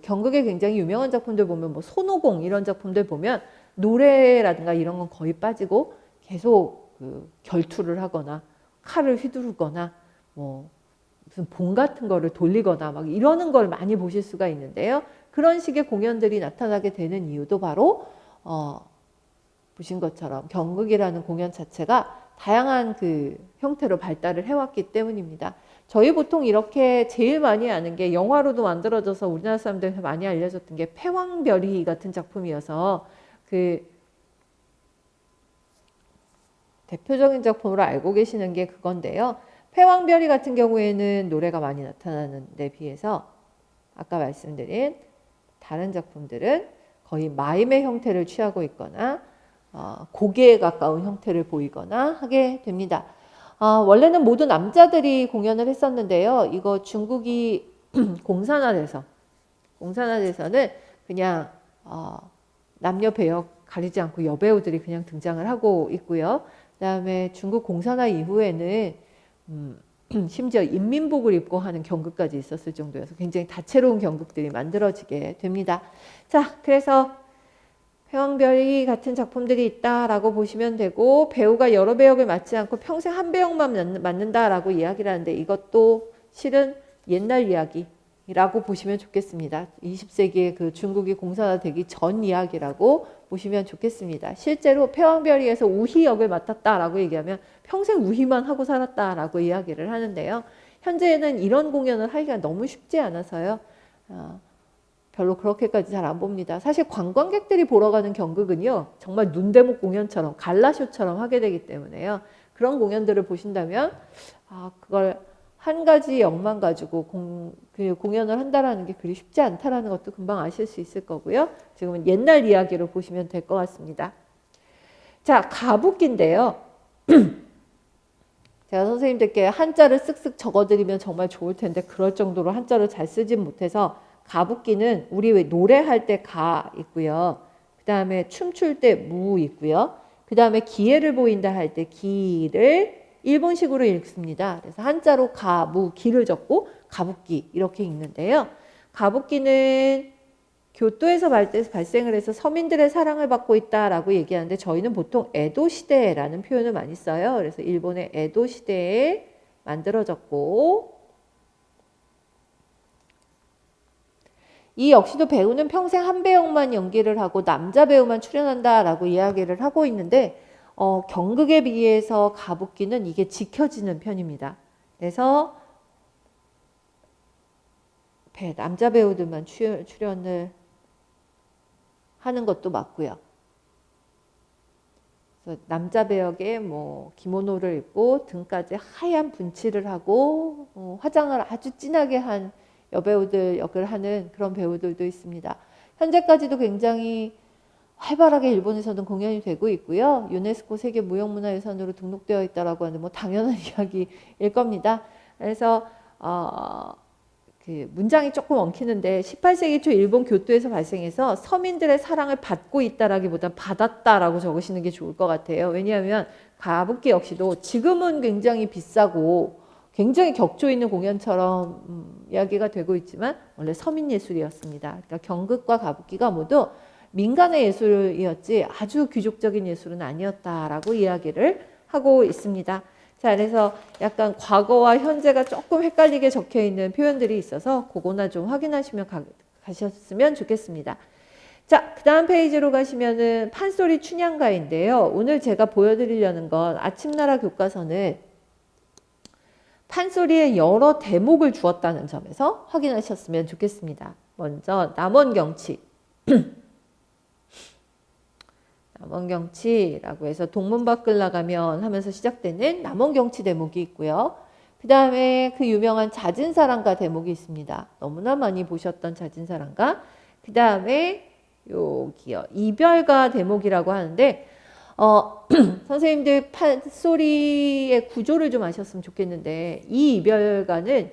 경극의 굉장히 유명한 작품들 보면 손오공 이런 작품들 보면 노래라든가 이런 건 거의 빠지고 계속 결투를 하거나 칼을 휘두르거나 무슨 봉 같은 거를 돌리거나 막 이러는 걸 많이 보실 수가 있는데요. 그런 식의 공연들이 나타나게 되는 이유도 바로 보신 것처럼 경극이라는 공연 자체가 다양한 그 형태로 발달을 해왔기 때문입니다. 저희 보통 이렇게 제일 많이 아는 게 영화로도 만들어져서 우리나라 사람들한테 많이 알려졌던 게 패왕별이 같은 작품이어서 그 대표적인 작품으로 알고 계시는 게 그건데요. 패왕별이 같은 경우에는 노래가 많이 나타나는 데 비해서 아까 말씀드린 다른 작품들은 거의 마임의 형태를 취하고 있거나 고개에 가까운 형태를 보이거나 하게 됩니다. 원래는 모두 남자들이 공연을 했었는데요. 이거 중국이 공산화돼서는 그냥 남녀 배역 가리지 않고 여배우들이 그냥 등장을 하고 있고요. 그 다음에 중국 공산화 이후에는 심지어 인민복을 입고 하는 경극까지 있었을 정도여서 굉장히 다채로운 경극들이 만들어지게 됩니다. 자, 그래서 패왕별이 같은 작품들이 있다라고 보시면 되고, 배우가 여러 배역을 맡지 않고 평생 한 배역만 맡는다라고 이야기를 하는데, 이것도 실은 옛날 이야기라고 보시면 좋겠습니다. 20세기에 그 중국이 공산화되기 전 이야기라고 보시면 좋겠습니다. 실제로 패왕별이에서 우희 역을 맡았다라고 얘기하면 평생 우희만 하고 살았다라고 이야기를 하는데요. 현재는 이런 공연을 하기가 너무 쉽지 않아서요. 별로 그렇게까지 잘 안 봅니다. 사실 관광객들이 보러 가는 경극은요, 정말 눈대목 공연처럼 갈라쇼처럼 하게 되기 때문에요. 그런 공연들을 보신다면 그걸 한 가지 역만 가지고 공연을 한다라는 게 그리 쉽지 않다라는 것도 금방 아실 수 있을 거고요. 지금은 옛날 이야기로 보시면 될 것 같습니다. 자, 가부끼인데요. 제가 선생님들께 한자를 쓱쓱 적어드리면 정말 좋을 텐데 그럴 정도로 한자를 잘 쓰진 못해서, 가부끼는 우리 왜 노래할 때 가 있고요. 그 다음에 춤출 때 무 있고요. 그 다음에 기회를 보인다 할 때 기를 일본식으로 읽습니다. 그래서 한자로 가, 무, 기를 적고 가부끼 이렇게 읽는데요. 가부끼는 교토에서 발생을 해서 서민들의 사랑을 받고 있다라고 얘기하는데, 저희는 보통 에도 시대라는 표현을 많이 써요. 그래서 일본의 에도 시대에 만들어졌고, 이 역시도 배우는 평생 한 배역만 연기를 하고 남자 배우만 출연한다라고 이야기를 하고 있는데, 경극에 비해서 가부끼는 이게 지켜지는 편입니다. 그래서 남자 배우들만 출연을 하는 것도 맞고요. 그래서 남자 배역에 뭐 기모노를 입고 등까지 하얀 분칠을 하고 화장을 아주 진하게 한 여배우들 역을 하는 그런 배우들도 있습니다. 현재까지도 굉장히 활발하게 일본에서는 공연이 되고 있고요. 유네스코 세계 무형문화유산으로 등록되어 있다라고 하는 뭐 당연한 이야기일 겁니다. 그래서 그 문장이 조금 엉키는데 18세기 초 일본 교토에서 발생해서 서민들의 사랑을 받고 있다라기보다 받았다라고 적으시는 게 좋을 것 같아요. 왜냐하면 가부키 역시도 지금은 굉장히 비싸고 굉장히 격조 있는 공연처럼 이야기가 되고 있지만 원래 서민 예술이었습니다. 그러니까 경극과 가부키가 모두 민간의 예술이었지 아주 귀족적인 예술은 아니었다라고 이야기를 하고 있습니다. 자, 그래서 약간 과거와 현재가 조금 헷갈리게 적혀 있는 표현들이 있어서 그거나 좀 확인하시면 가셨으면 좋겠습니다. 자, 그 다음 페이지로 가시면은 판소리 춘향가인데요. 오늘 제가 보여드리려는 건 아침나라 교과서는 판소리에 여러 대목을 주었다는 점에서 확인하셨으면 좋겠습니다. 먼저 남원경치. 남원경치라고 해서 동문 밖을 나가면 하면서 시작되는 남원경치 대목이 있고요. 그 다음에 그 유명한 자진사랑가 대목이 있습니다. 너무나 많이 보셨던 자진사랑가. 그 다음에 여기요, 이별가 대목이라고 하는데 선생님들 판소리의 구조를 좀 아셨으면 좋겠는데, 이 이별가는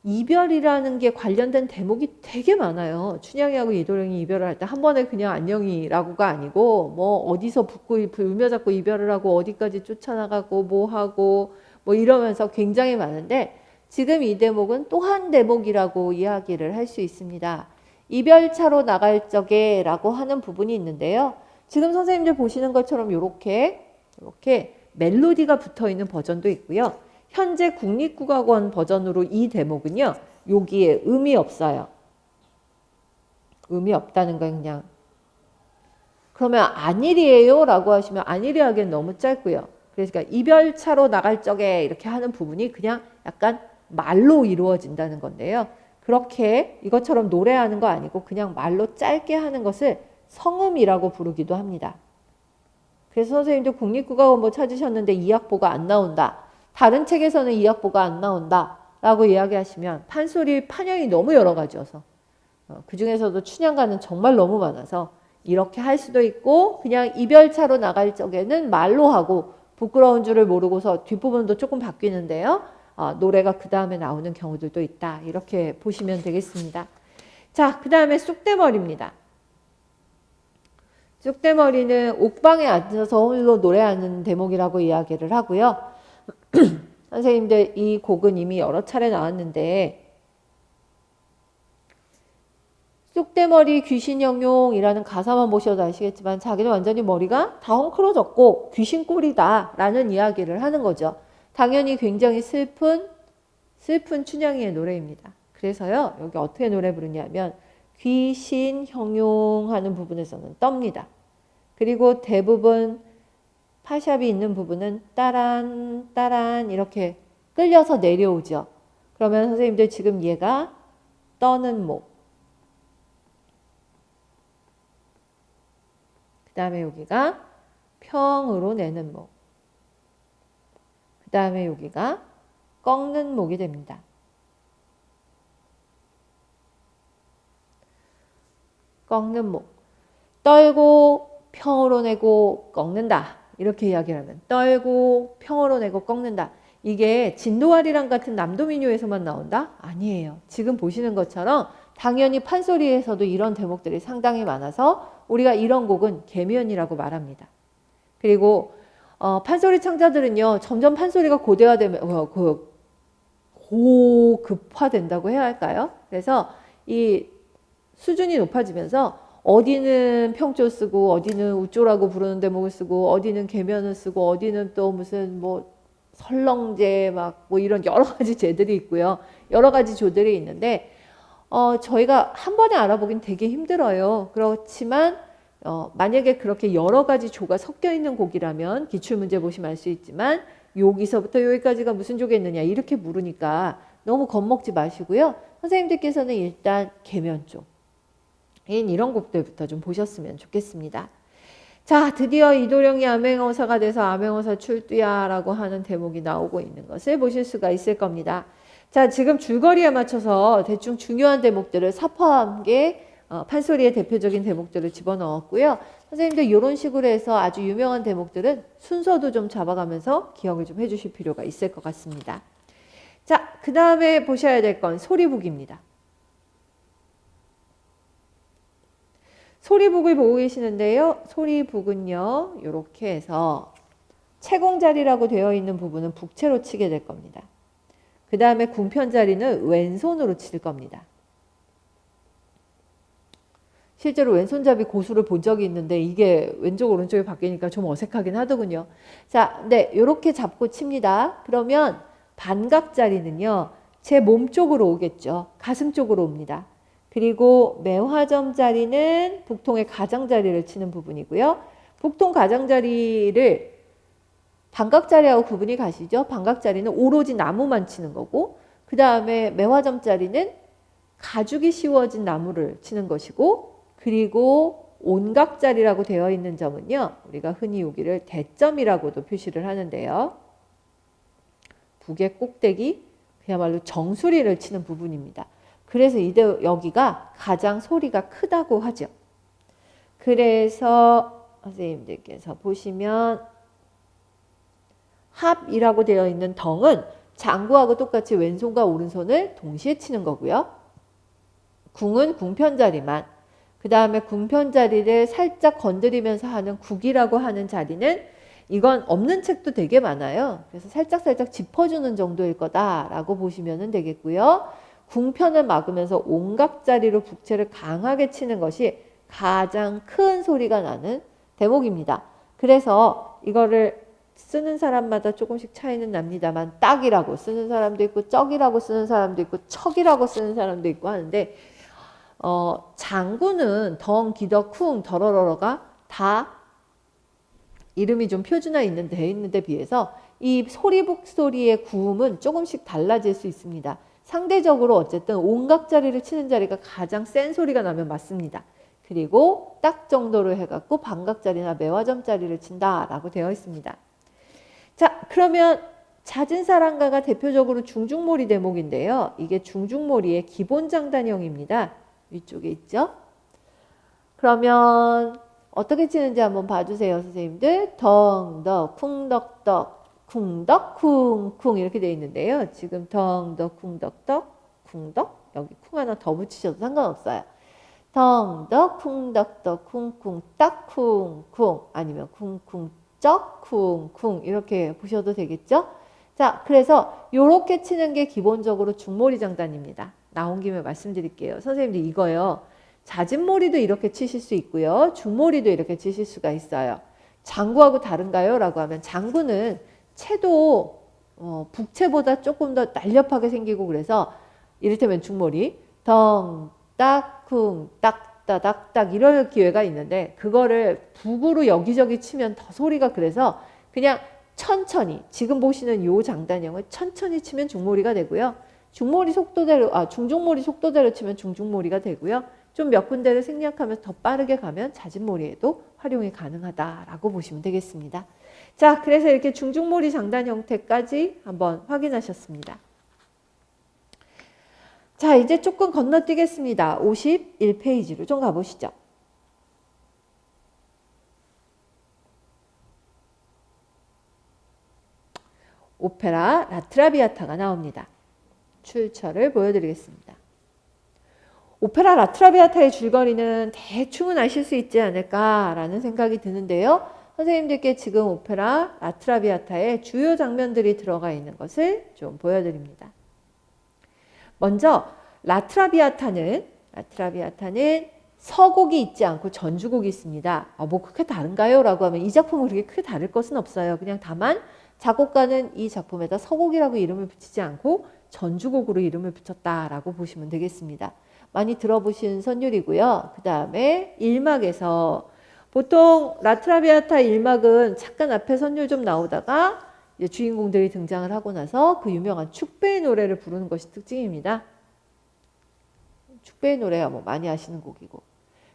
이별이라는 게 관련된 대목이 되게 많아요. 춘향이하고 이도령이 이별을 할 때 한 번에 그냥 안녕이라고가 아니고 뭐 어디서 붙고 울며 잡고 이별을 하고 어디까지 쫓아나가고 뭐 하고 뭐 이러면서 굉장히 많은데, 지금 이 대목은 또 한 대목이라고 이야기를 할 수 있습니다. 이별차로 나갈 적에 라고 하는 부분이 있는데요. 지금 선생님들 보시는 것처럼 이렇게 멜로디가 붙어 있는 버전도 있고요. 현재 국립국악원 버전으로 이 대목은요, 여기에 음이 없어요. 음이 없다는 건 그냥 그러면 안일이에요? 라고 하시면 안일이 하기엔 너무 짧고요. 그러니까 이별차로 나갈 적에 이렇게 하는 부분이 그냥 약간 말로 이루어진다는 건데요. 그렇게 이것처럼 노래하는 거 아니고 그냥 말로 짧게 하는 것을 성음이라고 부르기도 합니다. 그래서 선생님도 국립국어원 뭐 찾으셨는데 이악보가 안 나온다. 다른 책에서는 이악보가 안 나온다. 라고 이야기하시면 판소리 판형이 너무 여러 가지여서 그 중에서도 춘향가는 정말 너무 많아서 이렇게 할 수도 있고 그냥 이별차로 나갈 적에는 말로 하고 부끄러운 줄을 모르고서 뒷부분도 조금 바뀌는데요. 노래가 그 다음에 나오는 경우들도 있다. 이렇게 보시면 되겠습니다. 자, 그 다음에 쑥대머리입니다. 쑥대머리는 옥방에 앉아서 홀로 노래하는 대목이라고 이야기를 하고요. 선생님들 이 곡은 이미 여러 차례 나왔는데 쑥대머리 귀신영용이라는 가사만 보셔도 아시겠지만 자기는 완전히 머리가 다 헝클어졌고 귀신꼴이다 라는 이야기를 하는 거죠. 당연히 굉장히 슬픈 춘향이의 노래입니다. 그래서요 여기 어떻게 노래 부르냐면 귀신형용 하는 부분에서는 떱니다. 그리고 대부분 파샵이 있는 부분은 따란 따란 이렇게 끌려서 내려오죠. 그러면 선생님들 지금 얘가 떠는 목, 그 다음에 여기가 평으로 내는 목, 그 다음에 여기가 꺾는 목이 됩니다. 꺾는 목, 떨고 평으로 내고 꺾는다. 이렇게 이야기를 하면 떨고 평으로 내고 꺾는다. 이게 진도아리랑 같은 남도민요에서만 나온다? 아니에요. 지금 보시는 것처럼 당연히 판소리에서도 이런 대목들이 상당히 많아서 우리가 이런 곡은 계면이라고 말합니다. 그리고 판소리 창자들은요. 점점 판소리가 고대화되면 고급화된다고 해야 할까요? 그래서 이 수준이 높아지면서 어디는 평조 쓰고 어디는 우조라고 부르는 대목을 쓰고 어디는 계면을 쓰고 어디는 또 무슨 뭐 설렁제 막 뭐 이런 여러 가지 제들이 있고요. 여러 가지 조들이 있는데 저희가 한 번에 알아보긴 되게 힘들어요. 그렇지만 만약에 그렇게 여러 가지 조가 섞여 있는 곡이라면 기출문제 보시면 알 수 있지만 여기서부터 여기까지가 무슨 조겠느냐 이렇게 물으니까 너무 겁먹지 마시고요. 선생님들께서는 일단 계면조 이런 곡들부터 좀 보셨으면 좋겠습니다. 자, 드디어 이도령이 암행어사가 돼서 암행어사 출두야 라고 하는 대목이 나오고 있는 것을 보실 수가 있을 겁니다. 자, 지금 줄거리에 맞춰서 대충 중요한 대목들을 사파와 함께 판소리의 대표적인 대목들을 집어넣었고요. 선생님들 이런 식으로 해서 아주 유명한 대목들은 순서도 좀 잡아가면서 기억을 좀 해주실 필요가 있을 것 같습니다. 자, 그 다음에 보셔야 될 건 소리북입니다. 소리북을 보고 계시는데요. 소리북은요. 이렇게 해서 채공자리라고 되어 있는 부분은 북채로 치게 될 겁니다. 그 다음에 궁편자리는 왼손으로 칠 겁니다. 실제로 왼손잡이 고수를 본 적이 있는데 이게 왼쪽 오른쪽이 바뀌니까 좀 어색하긴 하더군요. 자, 네, 이렇게 잡고 칩니다. 그러면 반각자리는요. 제 몸 쪽으로 오겠죠. 가슴 쪽으로 옵니다. 그리고 매화점 자리는 북통의 가장자리를 치는 부분이고요. 북통 가장자리를 반각자리하고 구분이 가시죠. 반각자리는 오로지 나무만 치는 거고 그 다음에 매화점 자리는 가죽이 씌워진 나무를 치는 것이고 그리고 온각자리라고 되어 있는 점은요. 우리가 흔히 여기를 대점이라고도 표시를 하는데요. 북의 꼭대기 그야말로 정수리를 치는 부분입니다. 그래서 여기가 가장 소리가 크다고 하죠. 그래서 선생님들께서 보시면 합이라고 되어 있는 덩은 장구하고 똑같이 왼손과 오른손을 동시에 치는 거고요. 궁은 궁편자리만 그 다음에 궁편자리를 살짝 건드리면서 하는 국이라고 하는 자리는 이건 없는 책도 되게 많아요. 그래서 살짝살짝 짚어주는 정도일 거다라고 보시면 되겠고요. 궁편을 막으면서 온각자리로 북채를 강하게 치는 것이 가장 큰 소리가 나는 대목입니다. 그래서 이거를 쓰는 사람마다 조금씩 차이는 납니다만 딱이라고 쓰는 사람도 있고 쩍이라고 쓰는 사람도 있고 척이라고 쓰는 사람도 있고 하는데 장구는 덩, 기덕, 쿵, 더러러러가 다 이름이 좀 표준화 돼 있는데 비해서 이 소리 북소리의 구음은 조금씩 달라질 수 있습니다. 상대적으로 어쨌든 온각자리를 치는 자리가 가장 센 소리가 나면 맞습니다. 그리고 딱 정도로 해갖고 반각자리나 매화점자리를 친다라고 되어 있습니다. 자, 그러면 잦은 사랑가가 대표적으로 중중몰이 대목인데요. 이게 중중몰이의 기본 장단형입니다. 위쪽에 있죠. 그러면 어떻게 치는지 한번 봐주세요, 선생님들. 덩덕, 쿵덕덕, 쿵덕, 쿵쿵 이렇게 되어 있는데요. 지금 덩덕, 쿵덕덕, 쿵덕, 여기 쿵 하나 더 붙이셔도 상관없어요. 덩덕, 쿵덕덕, 쿵쿵, 딱, 쿵쿵, 아니면 쿵쿵, 쩍, 쿵쿵 이렇게 보셔도 되겠죠? 자, 그래서 이렇게 치는 게 기본적으로 중몰이 장단입니다. 나온 김에 말씀드릴게요. 선생님들 이거요. 잦은 몰이도 이렇게 치실 수 있고요. 중몰이도 이렇게 치실 수가 있어요. 장구하고 다른가요? 라고 하면 장구는 채도 북채보다 조금 더 날렵하게 생기고 그래서 이를테면 중몰이 덩, 딱, 쿵, 딱, 따닥, 딱 이럴 기회가 있는데 그거를 북으로 여기저기 치면 더 소리가 그래서 그냥 천천히 지금 보시는 요 장단형을 천천히 치면 중몰이가 되고요. 중몰이 속도대로 중중몰이 속도대로 치면 중중몰이가 되고요. 좀 몇 군데를 생략하면서 더 빠르게 가면 잦은몰이에도 활용이 가능하다라고 보시면 되겠습니다. 자, 그래서 이렇게 중중몰이 장단 형태까지 한번 확인하셨습니다. 자, 이제 조금 건너뛰겠습니다. 51페이지로 좀 가보시죠. 오페라 라트라비아타가 나옵니다. 출처를 보여드리겠습니다. 오페라 라트라비아타의 줄거리는 대충은 아실 수 있지 않을까라는 생각이 드는데요. 선생님들께 지금 오페라 라트라비아타의 주요 장면들이 들어가 있는 것을 좀 보여드립니다. 먼저 라트라비아타는 서곡이 있지 않고 전주곡이 있습니다. 뭐 그렇게 다른가요? 라고 하면 이 작품은 그렇게 크게 다를 것은 없어요. 그냥 다만 작곡가는 이 작품에다 서곡이라고 이름을 붙이지 않고 전주곡으로 이름을 붙였다라고 보시면 되겠습니다. 많이 들어보신 선율이고요. 그 다음에 1막에서 보통 라트라비아타 1막은 잠깐 앞에 선율 좀 나오다가 이제 주인공들이 등장을 하고 나서 그 유명한 축배의 노래를 부르는 것이 특징입니다. 축배의 노래가 뭐 많이 아시는 곡이고.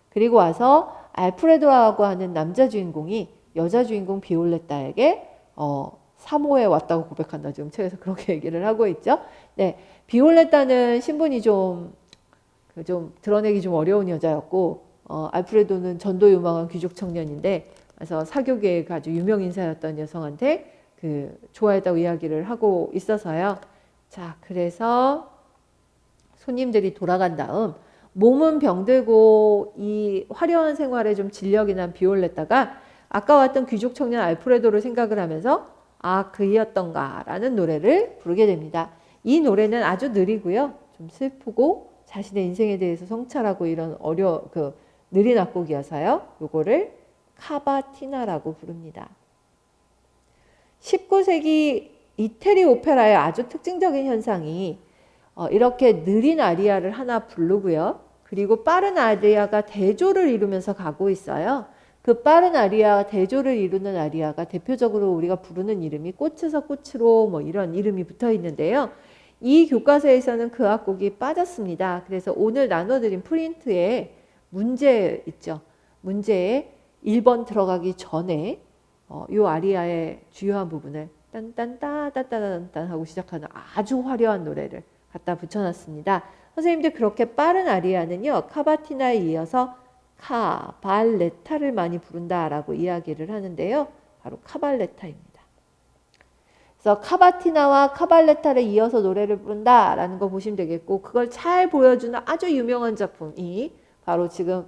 그리고 와서 알프레도라고 하는 남자 주인공이 여자 주인공 비올레타에게 3호에 왔다고 고백한다. 지금 책에서 그렇게 얘기를 하고 있죠. 네, 비올레타는 신분이 좀 드러내기 좀 어려운 여자였고 알프레도는 전도 유망한 귀족 청년인데 그래서 사교계의 아주 유명 인사였던 여성한테 좋아했다고 이야기를 하고 있어서요. 자, 그래서 손님들이 돌아간 다음 몸은 병들고 이 화려한 생활에 좀 진력이 난 비올레타가 아까 왔던 귀족 청년 알프레도를 생각을 하면서 그이었던가 라는 노래를 부르게 됩니다. 이 노래는 아주 느리고요. 좀 슬프고 자신의 인생에 대해서 성찰하고 이런 느린 악곡이어서요. 요거를 카바티나라고 부릅니다. 19세기 이태리 오페라의 아주 특징적인 현상이 이렇게 느린 아리아를 하나 부르고요. 그리고 빠른 아리아가 대조를 이루면서 가고 있어요. 그 빠른 아리아, 대조를 이루는 아리아가 대표적으로 우리가 부르는 이름이 꽃에서 꽃으로 뭐 이런 이름이 붙어 있는데요. 이 교과서에서는 그 악곡이 빠졌습니다. 그래서 오늘 나눠드린 프린트에 문제 있죠. 문제에 1번 들어가기 전에 이 아리아의 주요한 부분을 딴딴따따따딴 하고 시작하는 아주 화려한 노래를 갖다 붙여놨습니다. 선생님들 그렇게 빠른 아리아는요. 카바티나에 이어서 카발레타를 많이 부른다라고 이야기를 하는데요. 바로 카발레타입니다. 그래서 카바티나와 카발레타를 이어서 노래를 부른다라는 거 보시면 되겠고 그걸 잘 보여주는 아주 유명한 작품이 바로 지금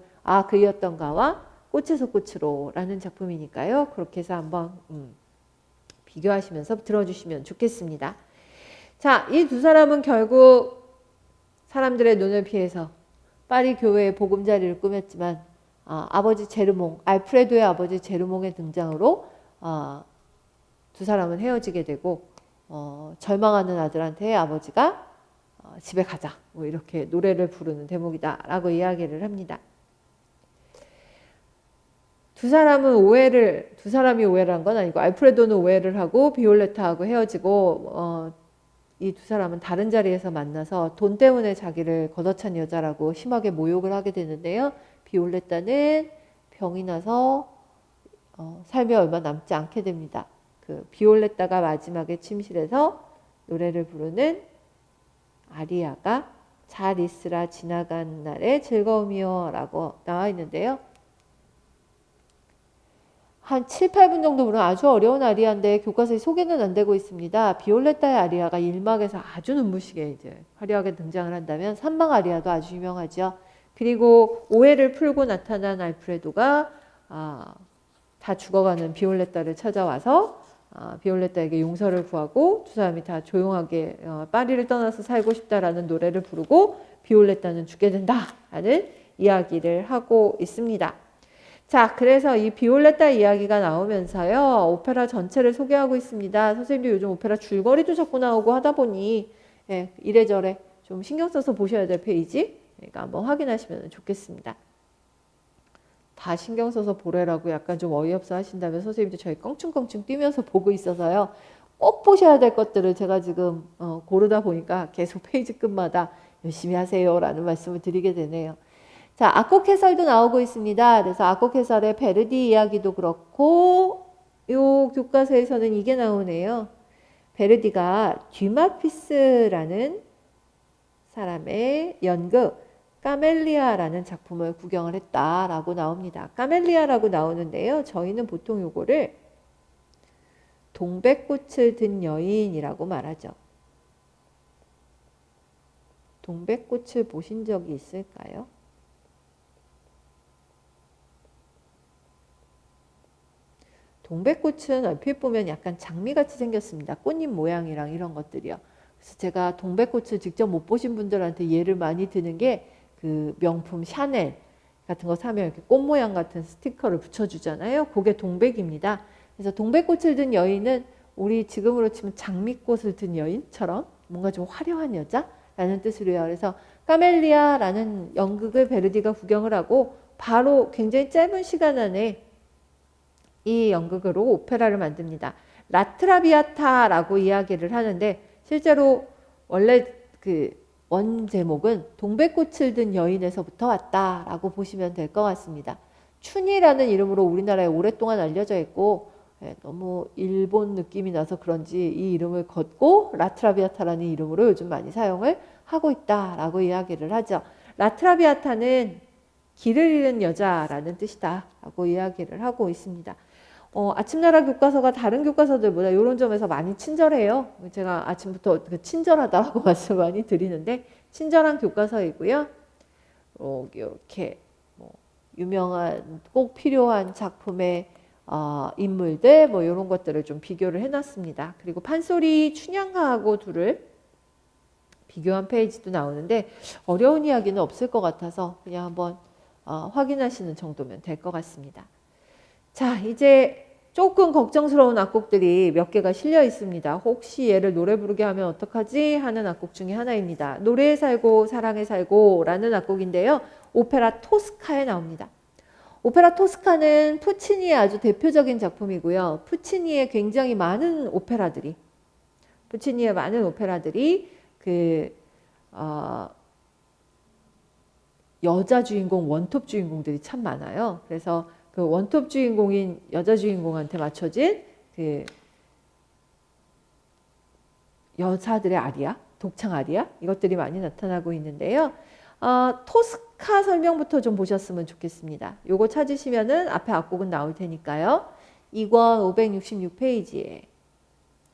그이었던가와 꽃에서 꽃으로 라는 작품이니까요. 그렇게 해서 한번 비교하시면서 들어주시면 좋겠습니다. 자, 이 두 사람은 결국 사람들의 눈을 피해서 파리 교회의 보금자리를 꾸몄지만 아버지 제르몽, 알프레도의 아버지 제르몽의 등장으로 두 사람은 헤어지게 되고 절망하는 아들한테 아버지가 집에 가자 뭐 이렇게 노래를 부르는 대목이다 라고 이야기를 합니다. 두 사람이 오해를 한 건 아니고 알프레도는 오해를 하고 비올레타하고 헤어지고 이 두 사람은 다른 자리에서 만나서 돈 때문에 자기를 걷어찬 여자라고 심하게 모욕을 하게 되는데요. 비올레타는 병이 나서 삶이 얼마 남지 않게 됩니다. 그 비올레타가 마지막에 침실에서 노래를 부르는 아리아가 잘 있으라 지나간 날의 즐거움이여 라고 나와 있는데요. 한 7, 8분 정도 부르는 아주 어려운 아리아인데 교과서에 소개는 안 되고 있습니다. 비올레타의 아리아가 1막에서 아주 눈부시게 이제 화려하게 등장을 한다면 3막 아리아도 아주 유명하죠. 그리고 오해를 풀고 나타난 알프레도가 다 죽어가는 비올레타를 찾아와서 비올레타에게 용서를 구하고 두 사람이 다 조용하게 파리를 떠나서 살고 싶다라는 노래를 부르고 비올레타는 죽게 된다라는 이야기를 하고 있습니다. 자, 그래서 이 비올레타 이야기가 나오면서요, 오페라 전체를 소개하고 있습니다. 선생님도 요즘 오페라 줄거리도 자꾸 나오고 하다 보니 이래저래 좀 신경 써서 보셔야 될 페이지, 그러니까 한번 확인하시면 좋겠습니다. 다 신경 써서 보래라고 약간 좀 어이없어 하신다면 선생님도 저희 껑충껑충 뛰면서 보고 있어서요. 꼭 보셔야 될 것들을 제가 지금 고르다 보니까 계속 페이지 끝마다 열심히 하세요 라는 말씀을 드리게 되네요. 자, 악곡 해설도 나오고 있습니다. 그래서 악곡 해설의 베르디 이야기도 그렇고 요 교과서에서는 이게 나오네요. 베르디가 듀마피스라는 사람의 연극 까멜리아라는 작품을 구경을 했다라고 나옵니다. 까멜리아라고 나오는데요. 저희는 보통 요거를 동백꽃을 든 여인이라고 말하죠. 동백꽃을 보신 적이 있을까요? 동백꽃은 얼핏 보면 약간 장미같이 생겼습니다. 꽃잎 모양이랑 이런 것들이요. 그래서 제가 동백꽃을 직접 못 보신 분들한테 예를 많이 드는 게 그 명품 샤넬 같은 거 사면 이렇게 꽃 모양 같은 스티커를 붙여주잖아요. 그게 동백입니다. 그래서 동백꽃을 든 여인은 우리 지금으로 치면 장미꽃을 든 여인처럼 뭔가 좀 화려한 여자라는 뜻으로요. 그래서 까멜리아라는 연극을 베르디가 구경을 하고 바로 굉장히 짧은 시간 안에 이 연극으로 오페라를 만듭니다. 라트라비아타라고 이야기를 하는데 실제로 원래 그 원 제목은 동백꽃을 든 여인에서부터 왔다라고 보시면 될 것 같습니다. 춘이라는 이름으로 우리나라에 오랫동안 알려져 있고 너무 일본 느낌이 나서 그런지 이 이름을 걷고 라트라비아타라는 이름으로 요즘 많이 사용을 하고 있다라고 이야기를 하죠. 라트라비아타는 길을 잃은 여자라는 뜻이다라고 이야기를 하고 있습니다. 아침나라 교과서가 다른 교과서들보다 이런 점에서 많이 친절해요. 제가 아침부터 친절하다라고 말씀 많이 드리는데 친절한 교과서이고요. 이렇게 유명한 꼭 필요한 작품의 인물들 이런 것들을 좀 비교를 해놨습니다. 그리고 판소리 춘향가하고 둘을 비교한 페이지도 나오는데 어려운 이야기는 없을 것 같아서 그냥 한번 확인하시는 정도면 될 것 같습니다. 자, 이제 조금 걱정스러운 악곡들이 몇 개가 실려 있습니다. 혹시 얘를 노래 부르게 하면 어떡하지 하는 악곡 중에 하나입니다. 노래에 살고 사랑에 살고 라는 악곡인데요. 오페라 토스카에 나옵니다. 오페라 토스카는 푸치니의 아주 대표적인 작품이고요. 푸치니의 많은 오페라들이 여자 주인공, 원톱 주인공들이 참 많아요. 그래서 그 원톱 주인공인 여자 주인공한테 맞춰진 그 여자들의 아리아, 독창 아리아 이것들이 많이 나타나고 있는데요. 토스카 설명부터 좀 보셨으면 좋겠습니다. 요거 찾으시면은 앞에 악곡은 나올 테니까요. 2권 566페이지에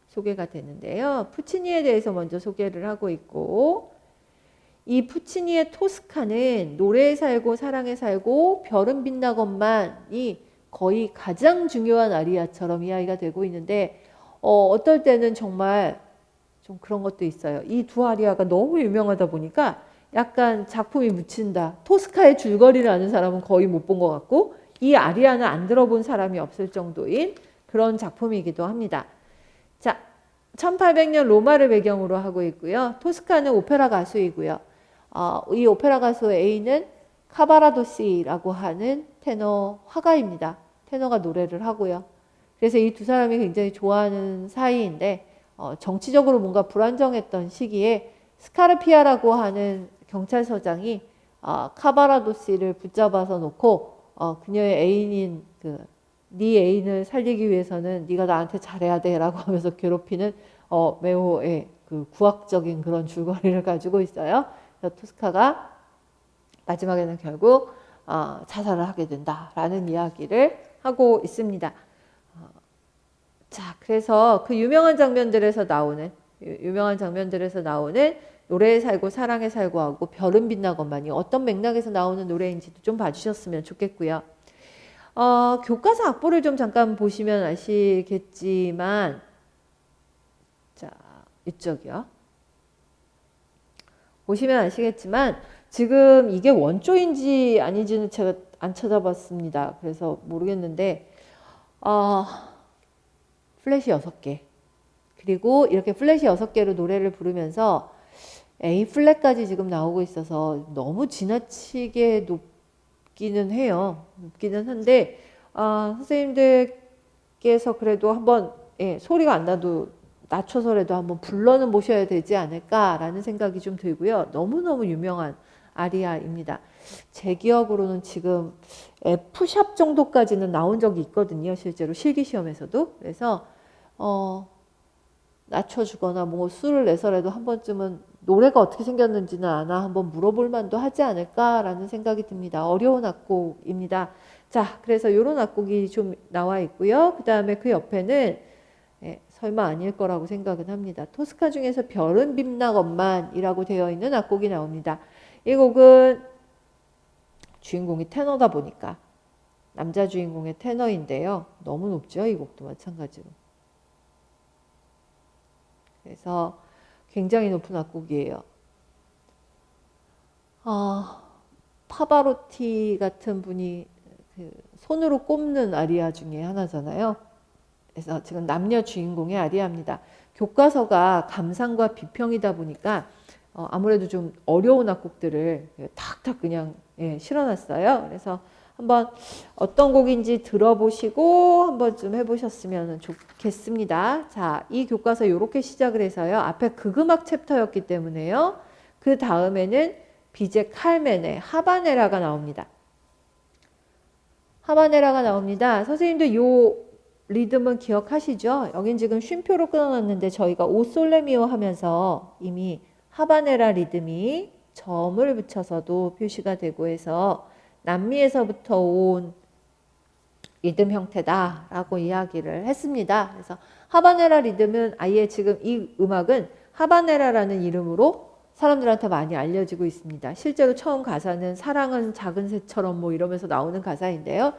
소개가 되는데요. 푸치니에 대해서 먼저 소개를 하고 있고 이 푸치니의 토스카는 노래에 살고 사랑에 살고 별은 빛나건만이 거의 가장 중요한 아리아처럼 이야기가 되고 있는데 어떨 때는 정말 좀 그런 것도 있어요. 이 두 아리아가 너무 유명하다 보니까 약간 작품이 묻힌다. 토스카의 줄거리를 아는 사람은 거의 못 본 것 같고 이 아리아는 안 들어본 사람이 없을 정도인 그런 작품이기도 합니다. 자, 1800년 로마를 배경으로 하고 있고요. 토스카는 오페라 가수이고요. 이 오페라 가수 A는 카바라도시라고 하는 테너 화가입니다. 테너가 노래를 하고요. 그래서 이 두 사람이 굉장히 좋아하는 사이인데 정치적으로 뭔가 불안정했던 시기에 스카르피아라고 하는 경찰서장이 카바라도시를 붙잡아서 놓고 그녀의 애인인 네 애인을 살리기 위해서는 네가 나한테 잘해야 돼 라고 하면서 괴롭히는 매우 구악적인 그런 줄거리를 가지고 있어요. 그래서 토스카가 마지막에는 결국 자살을 하게 된다라는 이야기를 하고 있습니다. 자, 그래서 그 유명한 장면들에서 나오는 노래에 살고 사랑에 살고 하고 별은 빛나건만이 어떤 맥락에서 나오는 노래인지도 좀 봐주셨으면 좋겠고요. 교과서 악보를 좀 잠깐 보시면 아시겠지만, 자, 이쪽이요. 보시면 아시겠지만 지금 이게 원조인지 아닌지는 제가 안 찾아봤습니다. 그래서 모르겠는데 플랫이 6개 그리고 이렇게 플랫이 6개로 노래를 부르면서 A 플랫까지 지금 나오고 있어서 너무 지나치게 높기는 해요. 높기는 한데 선생님들께서 그래도 한번 소리가 안 나도 낮춰서라도 한번 불러는 보셔야 되지 않을까라는 생각이 좀 들고요. 너무너무 유명한 아리아입니다. 제 기억으로는 지금 F샵 정도까지는 나온 적이 있거든요. 실제로 실기시험에서도. 그래서 낮춰주거나 뭐 수를 내서라도 한 번쯤은 노래가 어떻게 생겼는지는 아나 한번 물어볼 만도 하지 않을까라는 생각이 듭니다. 어려운 악곡입니다. 자, 그래서 이런 악곡이 좀 나와 있고요. 그 다음에 그 옆에는 설마 아닐 거라고 생각은 합니다. 토스카 중에서 별은 빛나건만이라고 되어 있는 악곡이 나옵니다. 이 곡은 주인공이 테너다 보니까 남자 주인공의 테너인데요. 너무 높죠. 이 곡도 마찬가지로. 그래서 굉장히 높은 악곡이에요. 파바로티 같은 분이 손으로 꼽는 아리아 중에 하나잖아요. 그래서 지금 남녀 주인공의 아리아입니다. 교과서가 감상과 비평이다 보니까 아무래도 좀 어려운 악곡들을 탁탁 그냥 실어놨어요. 그래서 한번 어떤 곡인지 들어보시고 한번 좀 해보셨으면 좋겠습니다. 자, 이 교과서 이렇게 시작을 해서요. 앞에 극음악 챕터였기 때문에요. 그 다음에는 비제 칼멘의 하바네라가 나옵니다. 하바네라가 나옵니다. 선생님들 요 리듬은 기억하시죠? 여긴 지금 쉼표로 끊어놨는데 저희가 오 솔레미오 하면서 이미 하바네라 리듬이 점을 붙여서도 표시가 되고 해서 남미에서부터 온 리듬 형태다라고 이야기를 했습니다. 그래서 하바네라 리듬은 아예 지금 이 음악은 하바네라라는 이름으로 사람들한테 많이 알려지고 있습니다. 실제로 처음 가사는 사랑은 작은 새처럼 뭐 이러면서 나오는 가사인데요.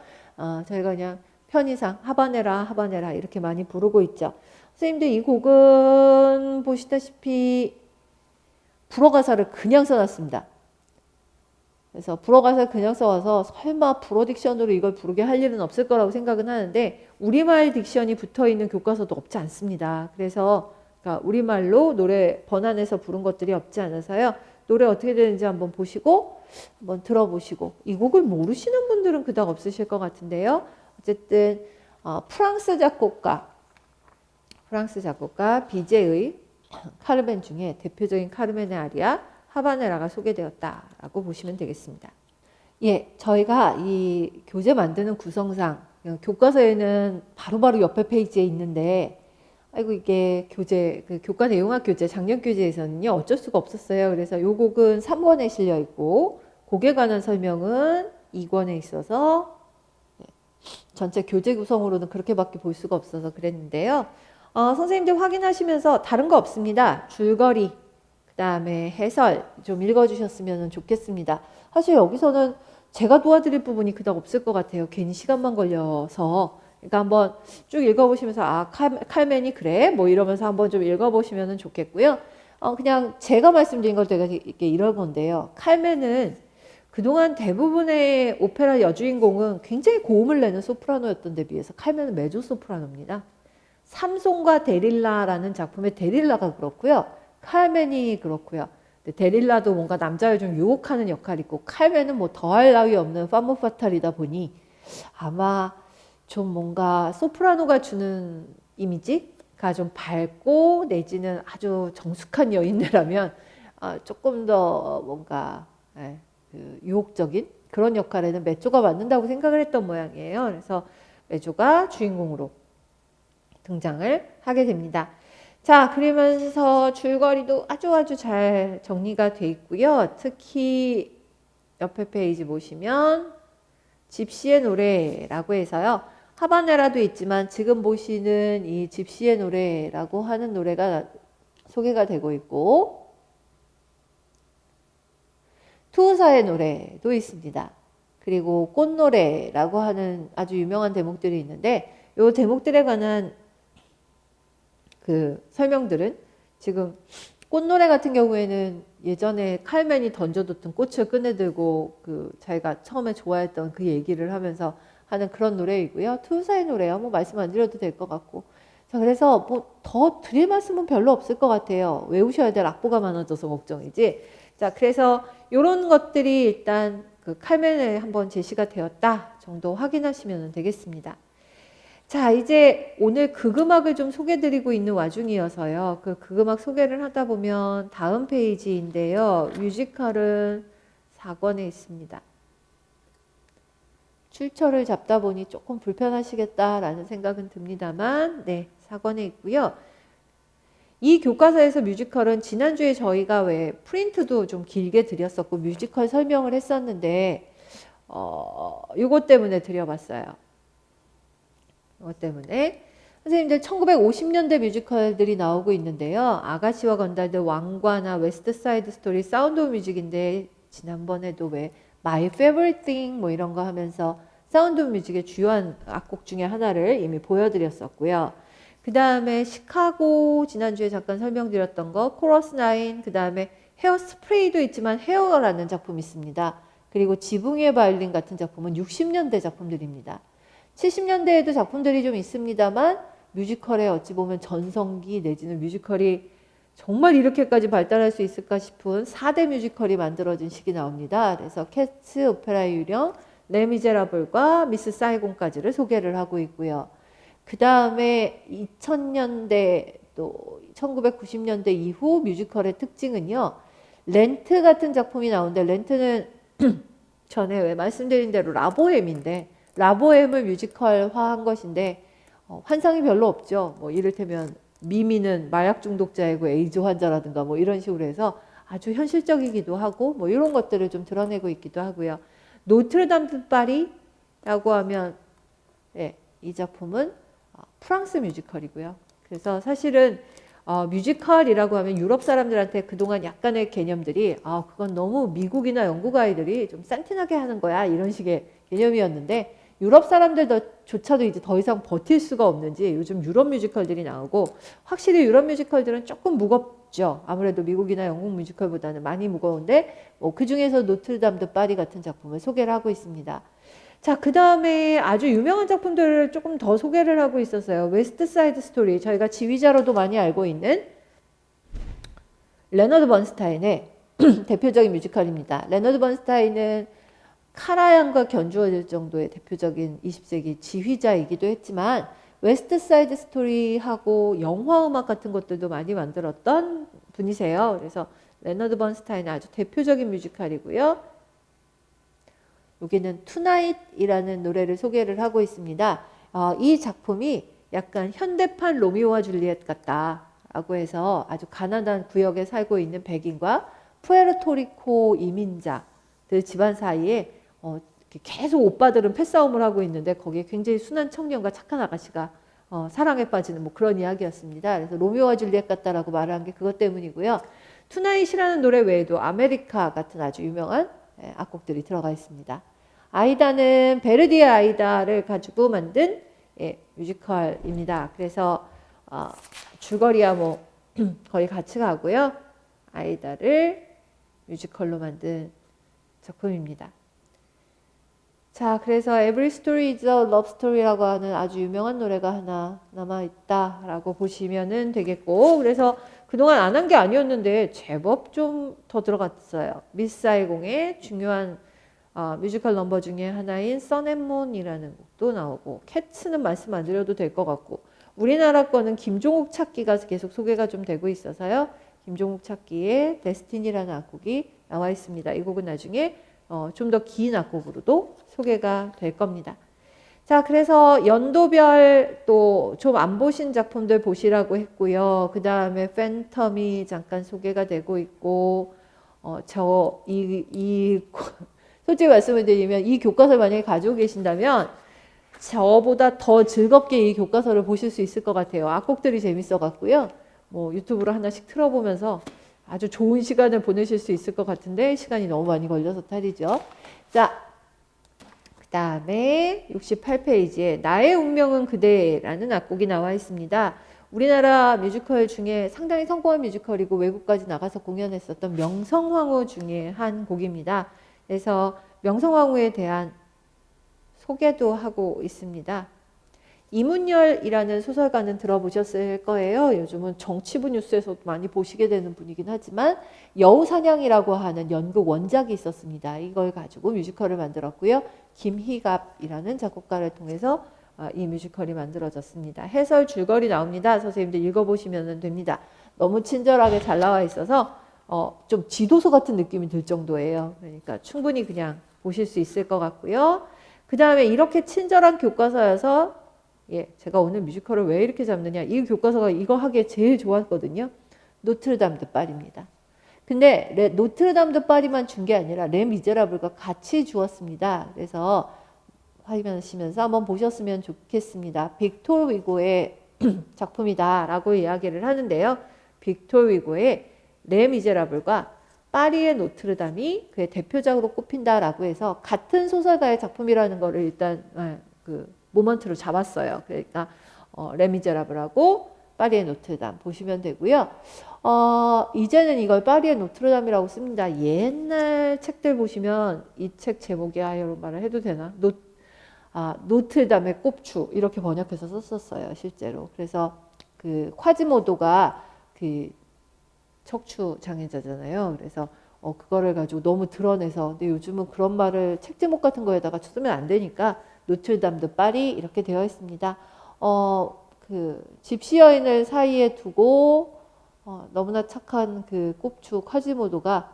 저희가 그냥 편의상 하바네라 하바네라 이렇게 많이 부르고 있죠. 선생님들 이 곡은 보시다시피 불어 가사를 그냥 써놨습니다. 그래서 불어 가사를 그냥 써와서 설마 불어 딕션으로 이걸 부르게 할 일은 없을 거라고 생각은 하는데 우리말 딕션이 붙어있는 교과서도 없지 않습니다. 그래서 그러니까 우리말로 노래 번안해서 부른 것들이 없지 않아서요. 노래 어떻게 되는지 한번 보시고 한번 들어보시고 이 곡을 모르시는 분들은 그닥 없으실 것 같은데요. 어쨌든 프랑스 작곡가 비제의 카르멘 중에 대표적인 카르멘의 아리아 하바네라가 소개되었다라고 보시면 되겠습니다. 예, 저희가 이 교재 만드는 구성상 교과서에는 바로바로 옆에 페이지에 있는데 아이고 이게 교재 교과 내용학 교재 작년 교재에서는요 어쩔 수가 없었어요. 그래서 요 곡은 3권에 실려 있고 곡에 관한 설명은 2권에 있어서 전체 교재 구성으로는 그렇게밖에 볼 수가 없어서 그랬는데요. 선생님들 확인하시면서 다른 거 없습니다. 줄거리 그 다음에 해설 좀 읽어주셨으면 좋겠습니다. 사실 여기서는 제가 도와드릴 부분이 그닥 없을 것 같아요. 괜히 시간만 걸려서. 그러니까 한번 쭉 읽어보시면서 칼맨이 그래? 뭐 이러면서 한번 좀 읽어보시면 좋겠고요. 그냥 제가 말씀드린 걸 제가 이렇게 이런 건데요. 칼맨은 그동안 대부분의 오페라 여주인공은 굉장히 고음을 내는 소프라노였던 데 비해서 칼맨은 메조소프라노입니다. 삼손과 데릴라라는 작품의 데릴라가 그렇고요. 칼맨이 그렇고요. 데릴라도 뭔가 남자를 좀 유혹하는 역할이 있고 칼맨은 뭐 더할 나위 없는 파모파탈이다 보니 아마 좀 뭔가 소프라노가 주는 이미지가 좀 밝고 내지는 아주 정숙한 여인이라면 조금 더 뭔가 그 유혹적인 그런 역할에는 메조가 맞는다고 생각을 했던 모양이에요. 그래서 메조가 주인공으로 등장을 하게 됩니다. 자, 그러면서 줄거리도 아주 잘 정리가 돼 있고요. 특히 옆에 페이지 보시면 집시의 노래라고 해서요. 하바네라도 있지만 지금 보시는 이 집시의 노래라고 하는 노래가 소개가 되고 있고 투우사의 노래도 있습니다. 그리고 꽃노래라고 하는 아주 유명한 대목들이 있는데 이 대목들에 관한 그 설명들은 지금 꽃노래 같은 경우에는 예전에 칼맨이 던져뒀던 꽃을 꺼내들고 그 자기가 처음에 좋아했던 그 얘기를 하면서 하는 그런 노래이고요. 투우사의 노래요. 뭐 말씀 안 드려도 될 것 같고. 자, 그래서 뭐 더 드릴 말씀은 별로 없을 것 같아요. 외우셔야 될 악보가 많아져서 걱정이지. 자, 그래서 이런 것들이 일단 그 칼맨에 한번 제시가 되었다 정도 확인하시면 되겠습니다. 자, 이제 오늘 극음악을 좀 소개드리고 있는 와중이어서요. 그 극음악 소개를 하다 보면 다음 페이지인데요. 뮤지컬은 4권에 있습니다. 출처를 잡다 보니 조금 불편하시겠다라는 생각은 듭니다만, 네, 4권에 있고요. 이 교과서에서 뮤지컬은 지난주에 저희가 왜 프린트도 좀 길게 드렸었고 뮤지컬 설명을 했었는데 이것 때문에 드려봤어요. 이것 때문에 선생님들 1950년대 뮤지컬들이 나오고 있는데요. 아가씨와 건달들, 왕과나 웨스트사이드 스토리, 사운드 오브 뮤직인데 지난번에도 왜 My Favorite Thing 뭐 이런 거 하면서 사운드 오브 뮤직의 주요한 악곡 중에 하나를 이미 보여드렸었고요. 그 다음에 시카고 지난주에 잠깐 설명드렸던 거 코러스 9, 그 다음에 헤어스프레이도 있지만 헤어라는 작품이 있습니다. 그리고 지붕의 바이올린 같은 작품은 60년대 작품들입니다. 70년대에도 작품들이 좀 있습니다만 뮤지컬에 어찌 보면 전성기 내지는 뮤지컬이 정말 이렇게까지 발달할 수 있을까 싶은 4대 뮤지컬이 만들어진 시기 나옵니다. 그래서 캐츠, 오페라의 유령, 레미제라블과 미스 사이곤까지를 소개를 하고 있고요. 그 다음에 2000년대 또 1990년대 이후 뮤지컬의 특징은요. 렌트 같은 작품이 나오는데 렌트는 전에 왜 말씀드린 대로 라보엠인데 라보엠을 뮤지컬화한 것인데 환상이 별로 없죠. 뭐 이를테면 미미는 마약 중독자이고 에이즈 환자라든가 뭐 이런 식으로 해서 아주 현실적이기도 하고 뭐 이런 것들을 좀 드러내고 있기도 하고요. 노트르담 드 파리라고 하면 이 작품은 프랑스 뮤지컬이고요. 그래서 사실은 뮤지컬이라고 하면 유럽 사람들한테 그동안 약간의 개념들이 그건 너무 미국이나 영국 아이들이 좀 산티나게 하는 거야 이런 식의 개념이었는데 유럽 사람들조차도 이제 더 이상 버틸 수가 없는지 요즘 유럽 뮤지컬들이 나오고 확실히 유럽 뮤지컬들은 조금 무겁죠. 아무래도 미국이나 영국 뮤지컬보다는 많이 무거운데 그 중에서 노트르담 드 파리 같은 작품을 소개를 하고 있습니다. 자, 그 다음에 아주 유명한 작품들을 조금 더 소개를 하고 있었어요. 웨스트 사이드 스토리, 저희가 지휘자로도 많이 알고 있는 레너드 번스타인의 대표적인 뮤지컬입니다. 레너드 번스타인은 카라얀과 견주어질 정도의 대표적인 20세기 지휘자이기도 했지만 웨스트 사이드 스토리하고 영화 음악 같은 것들도 많이 만들었던 분이세요. 그래서 레너드 번스타인은 아주 대표적인 뮤지컬이고요. 여기는 투나잇이라는 노래를 소개를 하고 있습니다. 이 작품이 약간 현대판 로미오와 줄리엣 같다라고 해서 아주 가난한 구역에 살고 있는 백인과 푸에르토리코 이민자들 집안 사이에 계속 오빠들은 패싸움을 하고 있는데 거기에 굉장히 순한 청년과 착한 아가씨가 사랑에 빠지는 뭐 그런 이야기였습니다. 그래서 로미오와 줄리엣 같다라고 말을 한 게 그것 때문이고요. 투나잇이라는 노래 외에도 아메리카 같은 아주 유명한 악곡들이 들어가 있습니다. 아이다는 베르디의 아이다를 가지고 만든 뮤지컬입니다. 그래서 줄거리야 뭐 거의 같이 가고요. 아이다를 뮤지컬로 만든 작품입니다. 자, 그래서 Every Story is a Love Story라고 하는 아주 유명한 노래가 하나 남아있다라고 보시면 되겠고, 그래서 그동안 안 한 게 아니었는데 제법 좀 더 들어갔어요. 미스 사이공의 중요한 뮤지컬 넘버 중에 하나인 선앤문이라는 곡도 나오고 캣츠는 말씀 안 드려도 될 것 같고 우리나라 거는 김종욱 찾기가 계속 소개가 좀 되고 있어서요. 김종욱 찾기의 데스티니라는 악곡이 나와 있습니다. 이 곡은 나중에 좀 더 긴 악곡으로도 소개가 될 겁니다. 자, 그래서 연도별 또 좀 안 보신 작품들 보시라고 했고요. 그 다음에 팬텀이 잠깐 소개가 되고 있고, 솔직히 말씀을 드리면 이 교과서를 만약에 가지고 계신다면 저보다 더 즐겁게 이 교과서를 보실 수 있을 것 같아요. 악곡들이 재밌어 갖고요. 뭐 유튜브로 하나씩 틀어보면서 아주 좋은 시간을 보내실 수 있을 것 같은데 시간이 너무 많이 걸려서 탈이죠. 자, 그 다음에 68페이지에 나의 운명은 그대라는 악곡이 나와 있습니다. 우리나라 뮤지컬 중에 상당히 성공한 뮤지컬이고 외국까지 나가서 공연했었던 명성황후 중에 한 곡입니다. 그래서 명성황후에 대한 소개도 하고 있습니다. 이문열이라는 소설가는 들어보셨을 거예요. 요즘은 정치부 뉴스에서 많이 보시게 되는 분이긴 하지만 여우사냥이라고 하는 연극 원작이 있었습니다. 이걸 가지고 뮤지컬을 만들었고요. 김희갑이라는 작곡가를 통해서 이 뮤지컬이 만들어졌습니다. 해설 줄거리 나옵니다. 선생님들 읽어보시면 됩니다. 너무 친절하게 잘 나와 있어서 좀 지도서 같은 느낌이 들 정도예요. 그러니까 충분히 그냥 보실 수 있을 것 같고요. 그 다음에 이렇게 친절한 교과서여서 제가 오늘 뮤지컬을 왜 이렇게 잡느냐. 이 교과서가 이거 하기에 제일 좋았거든요. 노트르담 드 파리입니다. 근데 노트르담 드 파리만 준 게 아니라 레 미제라블과 같이 주었습니다. 그래서 확인하시면서 한번 보셨으면 좋겠습니다. 빅토르 위고의 작품이다 라고 이야기를 하는데요. 빅토르 위고의 레 미제라블과 파리의 노트르담이 그의 대표작으로 꼽힌다라고 해서 같은 소설가의 작품이라는 거를 일단 모먼트로 잡았어요. 그러니까 레미제라블하고 파리의 노트르담 보시면 되고요. 이제는 이걸 파리의 노트르담이라고 씁니다. 옛날 책들 보시면 이 책 제목이 이런 말을 해도 되나? 노트르담의 꼽추 이렇게 번역해서 썼었어요. 실제로. 그래서 그 콰지모도가 그 척추 장애자잖아요. 그래서 그거를 가지고 너무 드러내서 근데 요즘은 그런 말을 책 제목 같은 거에다가 쓰면 안 되니까 노트르담 드 파리 이렇게 되어 있습니다. 그 집시 여인을 사이에 두고 너무나 착한 그 꼽추 콰지모도가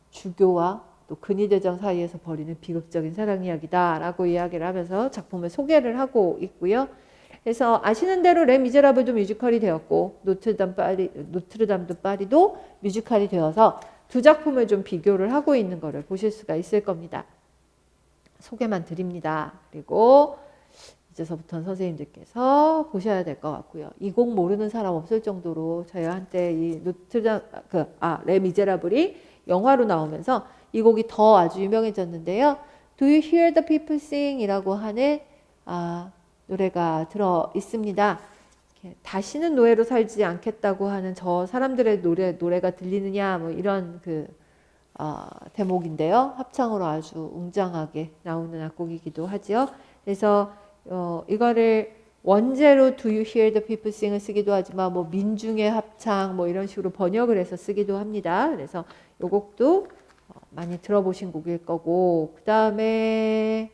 주교와 또 근위대장 사이에서 벌이는 비극적인 사랑 이야기다라고 이야기를 하면서 작품을 소개를 하고 있고요. 그래서 아시는 대로 레 미제라블도 뮤지컬이 되었고 노트르담 드 파리도 뮤지컬이 되어서 두 작품을 좀 비교를 하고 있는 것을 보실 수가 있을 겁니다. 소개만 드립니다. 그리고 이제서부터는 선생님들께서 보셔야 될 것 같고요. 이 곡 모르는 사람 없을 정도로 저희 한때 이 레 미제라블이 영화로 나오면서 이 곡이 더 아주 유명해졌는데요. Do you hear the people sing? 이라고 하는 노래가 들어 있습니다. 다시는 노예로 살지 않겠다고 하는 저 사람들의 노래가 들리느냐 뭐 이런 대목인데요. 합창으로 아주 웅장하게 나오는 악곡이기도 하죠. 그래서 이거를 원제로 Do you hear the people sing을 쓰기도 하지만 뭐 민중의 합창 뭐 이런 식으로 번역을 해서 쓰기도 합니다. 그래서 이 곡도 많이 들어보신 곡일 거고 그 다음에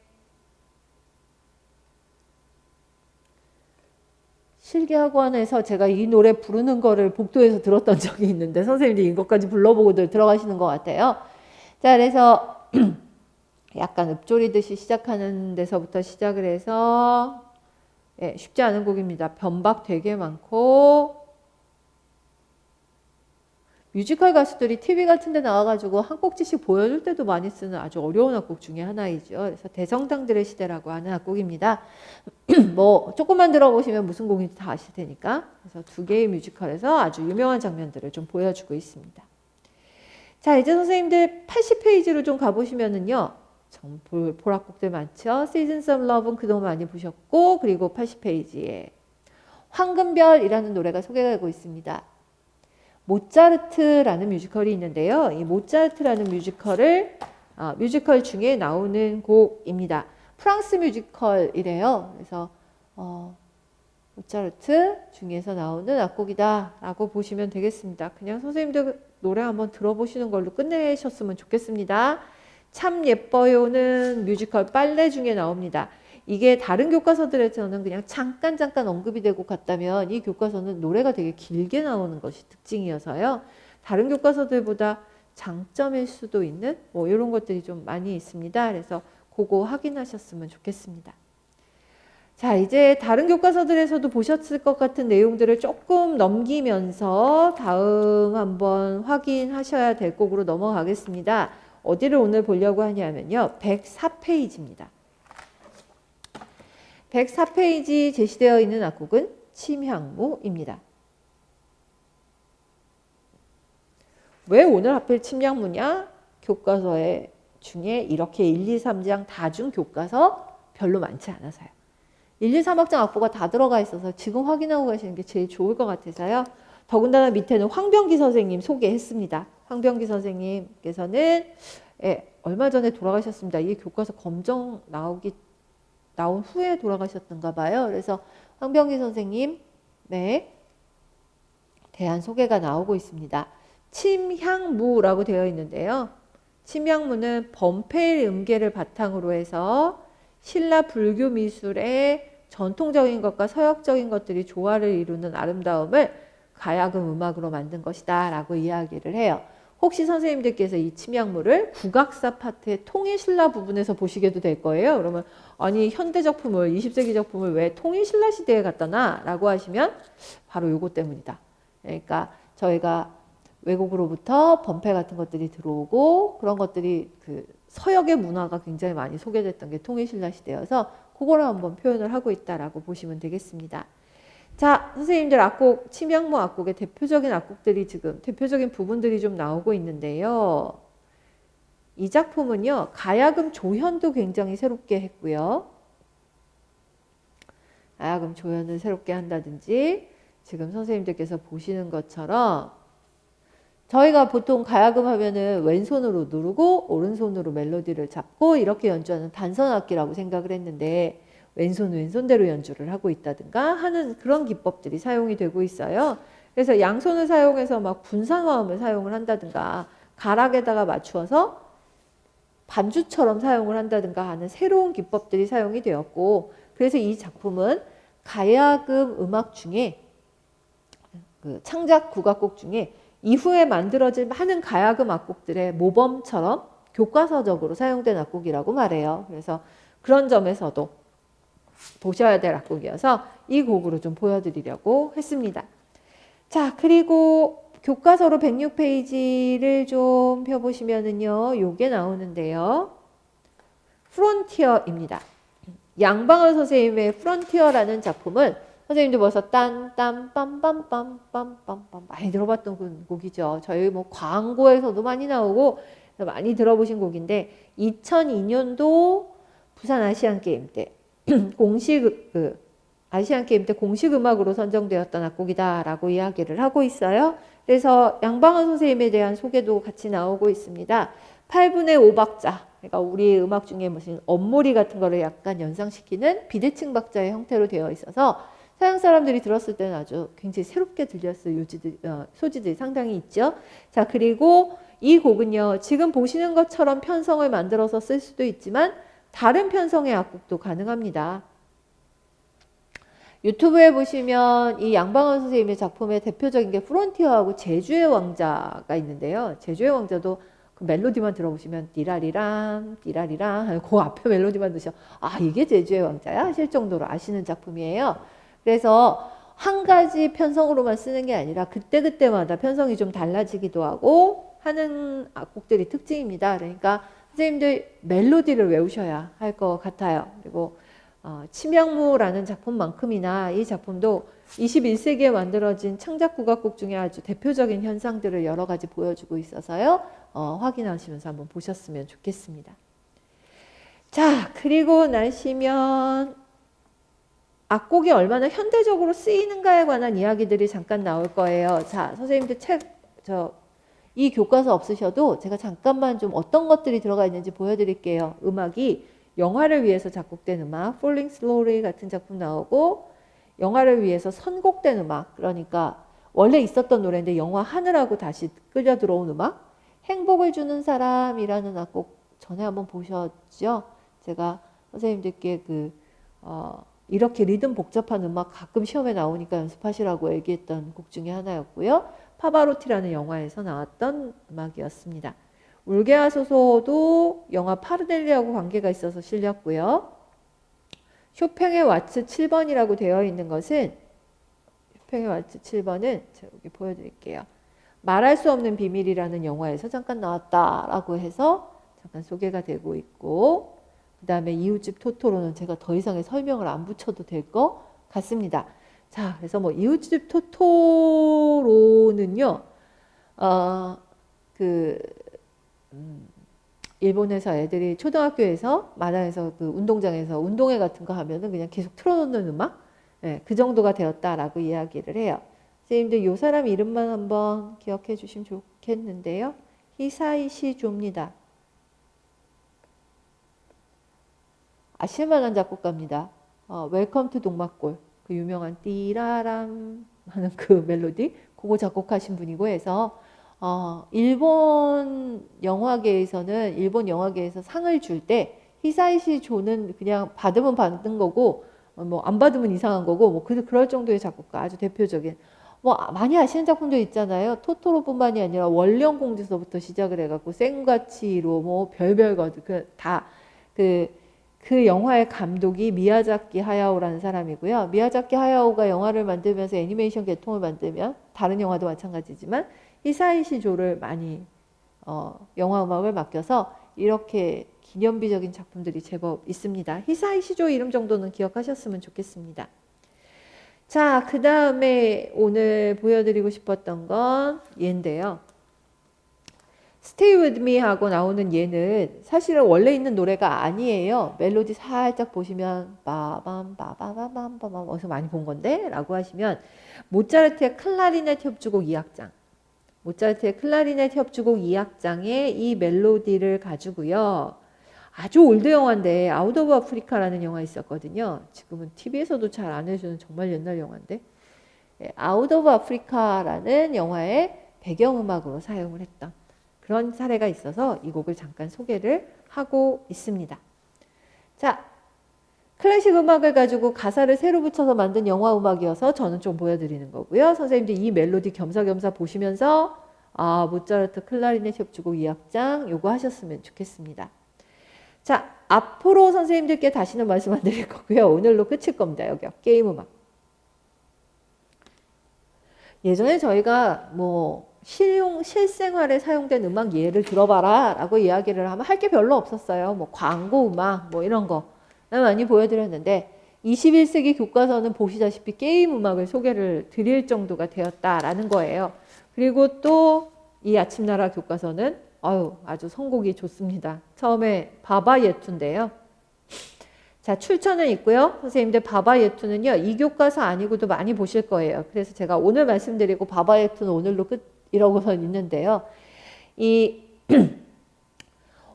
실기학원에서 제가 이 노래 부르는 거를 복도에서 들었던 적이 있는데 선생님들이 이것까지 불러보고들 들어가시는 것 같아요. 자, 그래서 약간 읊조리듯이 시작하는 데서부터 시작을 해서 쉽지 않은 곡입니다. 변박 되게 많고 뮤지컬 가수들이 TV 같은 데 나와가지고 한 곡지씩 보여줄 때도 많이 쓰는 아주 어려운 악곡 중에 하나이죠. 그래서 대성당들의 시대라고 하는 악곡입니다. 뭐 조금만 들어보시면 무슨 곡인지 다 아실 테니까. 그래서 두 개의 뮤지컬에서 아주 유명한 장면들을 좀 보여주고 있습니다. 자, 이제 선생님들 80페이지로 좀 가보시면은요. 보락곡들 많죠. Seasons of Love는 그동안 많이 보셨고 그리고 80페이지에 황금별이라는 노래가 소개되고 있습니다. 모차르트라는 뮤지컬이 있는데요. 이 모차르트라는 뮤지컬 중에 나오는 곡입니다. 프랑스 뮤지컬이래요. 그래서 모차르트 중에서 나오는 악곡이다 라고 보시면 되겠습니다. 그냥 선생님들 노래 한번 들어보시는 걸로 끝내셨으면 좋겠습니다. 참 예뻐요는 뮤지컬 빨래 중에 나옵니다. 이게 다른 교과서들에서는 그냥 잠깐 언급이 되고 갔다면 이 교과서는 노래가 되게 길게 나오는 것이 특징이어서요. 다른 교과서들보다 장점일 수도 있는 뭐 이런 것들이 좀 많이 있습니다. 그래서 그거 확인하셨으면 좋겠습니다. 자, 이제 다른 교과서들에서도 보셨을 것 같은 내용들을 조금 넘기면서 다음 한번 확인하셔야 될 곡으로 넘어가겠습니다. 어디를 오늘 보려고 하냐면요. 104페이지입니다. 104페이지 제시되어 있는 악곡은 침향무입니다. 왜 오늘 하필 침향무냐? 교과서에 중에 이렇게 1, 2, 3장 다중 교과서 별로 많지 않아서요. 1, 2, 3학장 악보가 다 들어가 있어서 지금 확인하고 가시는 게 제일 좋을 것 같아서요. 더군다나 밑에는 황병기 선생님 소개했습니다. 황병기 선생님께서는 얼마 전에 돌아가셨습니다. 이 교과서 검정 나온 후에 돌아가셨던가 봐요. 그래서 황병기 선생님 대한 소개가 나오고 있습니다. 침향무라고 되어 있는데요. 침향무는 범페일 음계를 바탕으로 해서 신라 불교 미술의 전통적인 것과 서역적인 것들이 조화를 이루는 아름다움을 가야금 음악으로 만든 것이다 라고 이야기를 해요. 혹시 선생님들께서 이 침향무를 국악사 파트의 통일신라 부분에서 보시게도 될 거예요. 그러면 아니 현대 작품을 20세기 작품을 왜 통일신라 시대에 갖다 놔? 라고 하시면 바로 요거 때문이다. 그러니까 저희가 외국으로부터 범패 같은 것들이 들어오고 그런 것들이 그 서역의 문화가 굉장히 많이 소개됐던 게 통일신라 시대여서 그거를 한번 표현을 하고 있다라고 보시면 되겠습니다. 자, 선생님들 악곡, 침향무 악곡의 대표적인 악곡들이 지금 대표적인 부분들이 좀 나오고 있는데요. 이 작품은요. 가야금 조현도 굉장히 새롭게 했고요. 가야금 조현을 새롭게 한다든지 지금 선생님들께서 보시는 것처럼 저희가 보통 가야금 하면은 왼손으로 누르고 오른손으로 멜로디를 잡고 이렇게 연주하는 단선악기라고 생각을 했는데 왼손대로 연주를 하고 있다든가 하는 그런 기법들이 사용이 되고 있어요. 그래서 양손을 사용해서 막 분산화음을 사용을 한다든가 가락에다가 맞추어서 반주처럼 사용을 한다든가 하는 새로운 기법들이 사용이 되었고 그래서 이 작품은 가야금 음악 중에 그 창작 국악곡 중에 이후에 만들어진 많은 가야금 악곡들의 모범처럼 교과서적으로 사용된 악곡이라고 말해요. 그래서 그런 점에서도 보셔야 될 악곡이어서 이 곡으로 좀 보여드리려고 했습니다. 자, 그리고 교과서로 106페이지를 좀 펴보시면은요, 요게 나오는데요. 프론티어입니다. 양방을 선생님의 프론티어라는 작품은 선생님도 벌써 빰빰빰빰빰빰빰 많이 들어봤던 곡이죠. 저희 뭐 광고에서도 많이 나오고 많이 들어보신 곡인데 2002년도 부산 아시안 게임 때 공식 아시안 게임 때 공식 음악으로 선정되었던 악곡이다라고 이야기를 하고 있어요. 그래서 양방은 선생님에 대한 소개도 같이 나오고 있습니다. 8분의 5박자, 그러니까 우리 음악 중에 무슨 엄모리 같은 거를 약간 연상시키는 비대칭 박자의 형태로 되어 있어서 서양 사람들이 들었을 때는 아주 굉장히 새롭게 들렸을 소지들이 상당히 있죠. 자, 그리고 이 곡은요, 지금 보시는 것처럼 편성을 만들어서 쓸 수도 있지만 다른 편성의 악곡도 가능합니다. 유튜브에 보시면 이 양방원 선생님의 작품의 대표적인 게 프론티어하고 제주의 왕자가 있는데요. 제주의 왕자도 그 멜로디만 들어보시면 띠라리람 띠라리람 그 앞에 멜로디만 드셔 아 이게 제주의 왕자야 하실 정도로 아시는 작품이에요. 그래서 한 가지 편성으로만 쓰는 게 아니라 그때그때마다 편성이 좀 달라지기도 하고 하는 악곡들이 특징입니다. 그러니까 선생님들 멜로디를 외우셔야 할 것 같아요. 그리고 침향무라는 작품만큼이나 이 작품도 21세기에 만들어진 창작 국악곡 중에 아주 대표적인 현상들을 여러 가지 보여주고 있어서요. 확인하시면서 한번 보셨으면 좋겠습니다. 자, 그리고 나시면 악곡이 얼마나 현대적으로 쓰이는가에 관한 이야기들이 잠깐 나올 거예요. 자, 선생님들 이 교과서 없으셔도 제가 잠깐만 좀 어떤 것들이 들어가 있는지 보여드릴게요. 음악이 영화를 위해서 작곡된 음악, Falling Slowly 같은 작품 나오고 영화를 위해서 선곡된 음악, 그러니까 원래 있었던 노래인데 영화 하느라고 다시 끌려 들어온 음악, 행복을 주는 사람이라는 악곡 전에 한번 보셨죠? 제가 선생님들께 이렇게 리듬 복잡한 음악 가끔 시험에 나오니까 연습하시라고 얘기했던 곡 중에 하나였고요. 파바로티라는 영화에서 나왔던 음악이었습니다. 울게 하소서도 영화 파르델리하고 관계가 있어서 실렸고요. 쇼팽의 왈츠 7번이라고 되어 있는 것은 쇼팽의 왈츠 7번은 제가 여기 보여드릴게요. 말할 수 없는 비밀이라는 영화에서 잠깐 나왔다라고 해서 잠깐 소개가 되고 있고, 그 다음에 이웃집 토토로는 제가 더 이상의 설명을 안 붙여도 될 것 같습니다. 자, 그래서 뭐 이웃집 토토로는요, 일본에서 애들이 초등학교에서 마당에서 그 운동장에서 운동회 같은 거 하면은 그냥 계속 틀어놓는 음악, 네, 그 정도가 되었다라고 이야기를 해요. 선생님들 요 사람 이름만 한번 기억해 주시면 좋겠는데요. 히사이시 조입니다. 아실만한 작곡가입니다. 웰컴 투 동막골, 그 유명한 띠라람 하는 그 멜로디, 그거 작곡하신 분이고 해서 일본 영화계에서 상을 줄 때 히사이시 조는 그냥 받으면 받은 거고 뭐 안 받으면 이상한 거고 뭐 그럴 정도의 작곡가, 아주 대표적인 뭐 많이 아시는 작품도 있잖아요. 토토로뿐만이 아니라 원령공주서부터 시작을 해갖고 생과치로 뭐 별별 것 그 영화의 감독이 미야자키 하야오라는 사람이고요. 미야자키 하야오가 영화를 만들면서 애니메이션 계통을 만들면 다른 영화도 마찬가지지만 히사이시 조를 많이 영화 음악을 맡겨서 이렇게 기념비적인 작품들이 제법 있습니다. 히사이시 조 이름 정도는 기억하셨으면 좋겠습니다. 자, 그 다음에 오늘 보여드리고 싶었던 건 얘인데요. Stay With Me 하고 나오는 얘는 사실은 원래 있는 노래가 아니에요. 멜로디 살짝 보시면 빠밤 빠바바밤 빠밤 어디서 많이 본 건데? 라고 하시면 모차르트의 클라리넷 협주곡 2악장, 모차르트의 클라리넷 협주곡 2악장의 이 멜로디를 가지고요. 아주 올드 영화인데 아웃 오브 아프리카라는 영화 있었거든요. 지금은 TV에서도 잘 안 해주는 정말 옛날 영화인데, 아웃 오브 아프리카라는 영화의 배경음악으로 사용을 했던 그런 사례가 있어서 이 곡을 잠깐 소개를 하고 있습니다. 자, 클래식 음악을 가지고 가사를 새로 붙여서 만든 영화 음악이어서 저는 좀 보여드리는 거고요. 선생님들 이 멜로디 겸사겸사 보시면서 모차르트 클라리넷 협주곡 2악장 요거 하셨으면 좋겠습니다. 자, 앞으로 선생님들께 다시는 말씀 안 드릴 거고요. 오늘로 끝일 겁니다. 여기요. 게임 음악. 예전에 저희가 뭐 실생활에 사용된 음악 예를 들어봐라 라고 이야기를 하면 할 게 별로 없었어요. 뭐 광고 음악 뭐 이런 거 많이 보여드렸는데 21세기 교과서는 보시다시피 게임 음악을 소개를 드릴 정도가 되었다라는 거예요. 그리고 또 이 아침나라 교과서는 아주 선곡이 좋습니다. 처음에 바바예투인데요. 자, 출처는 있고요. 선생님들 바바예투는요, 이 교과서 아니고도 많이 보실 거예요. 그래서 제가 오늘 말씀드리고 바바예투는 오늘로 끝 이러고서 있는데요. 이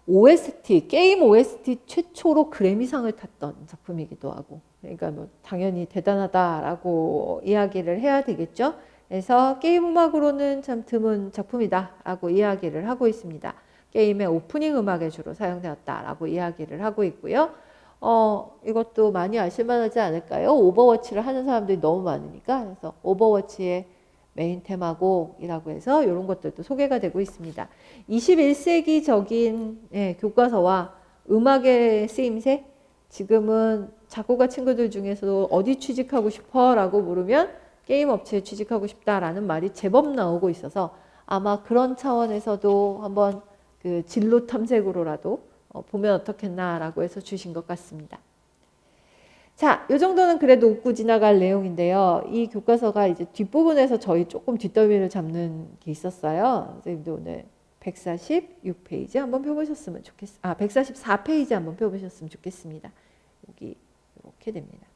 OST, 게임 OST 최초로 그래미상을 탔던 작품이기도 하고, 그러니까 뭐 당연히 대단하다라고 이야기를 해야 되겠죠. 그래서 게임 음악으로는 참 드문 작품이다라고 이야기를 하고 있습니다. 게임의 오프닝 음악에 주로 사용되었다라고 이야기를 하고 있고요. 이것도 많이 아실만하지 않을까요? 오버워치를 하는 사람들이 너무 많으니까. 그래서 오버워치의 메인 테마곡이라고 해서 이런 것들도 소개가 되고 있습니다. 21세기적인 교과서와 음악의 쓰임새, 지금은 작곡가 친구들 중에서도 어디 취직하고 싶어? 라고 물으면 게임 업체에 취직하고 싶다라는 말이 제법 나오고 있어서 아마 그런 차원에서도 한번 그 진로 탐색으로라도 보면 어떻겠나라고 해서 주신 것 같습니다. 자, 이 정도는 그래도 웃고 지나갈 내용인데요. 이 교과서가 이제 뒷부분에서 저희 조금 뒷덜미를 잡는 게 있었어요. 선생님도 오늘 146페이지 한번 펴보셨으면 좋겠습니다. 144페이지 한번 펴보셨으면 좋겠습니다. 여기 이렇게 됩니다.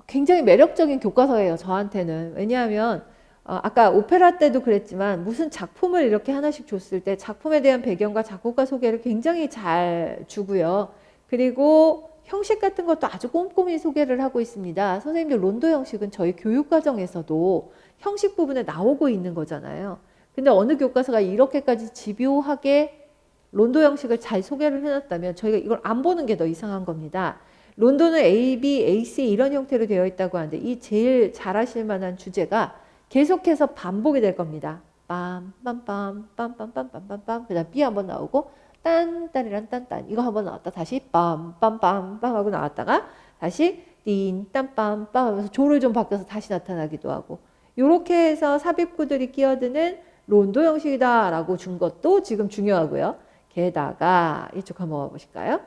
굉장히 매력적인 교과서예요, 저한테는. 왜냐하면 아까 오페라 때도 그랬지만 무슨 작품을 이렇게 하나씩 줬을 때 작품에 대한 배경과 작곡가 소개를 굉장히 잘 주고요. 그리고 형식 같은 것도 아주 꼼꼼히 소개를 하고 있습니다. 선생님들 론도 형식은 저희 교육과정에서도 형식 부분에 나오고 있는 거잖아요. 근데 어느 교과서가 이렇게까지 집요하게 론도 형식을 잘 소개를 해놨다면 저희가 이걸 안 보는 게 더 이상한 겁니다. 론도는 A, B, A, C 이런 형태로 되어 있다고 하는데 이 제일 잘 하실 만한 주제가 계속해서 반복이 될 겁니다. 빰빰빰 빰빰빰빰빰빰 그 다음 B 한번 나오고 딴딴이란 딴딴 이거 한번 나왔다 다시 빰빰빰빰 하고 나왔다가 다시 띵 딴빰빰 하면서 조를 좀 바뀌어서 다시 나타나기도 하고 이렇게 해서 삽입구들이 끼어드는 론도 형식이다 라고 준 것도 지금 중요하고요. 게다가 이쪽 한번 와보실까요?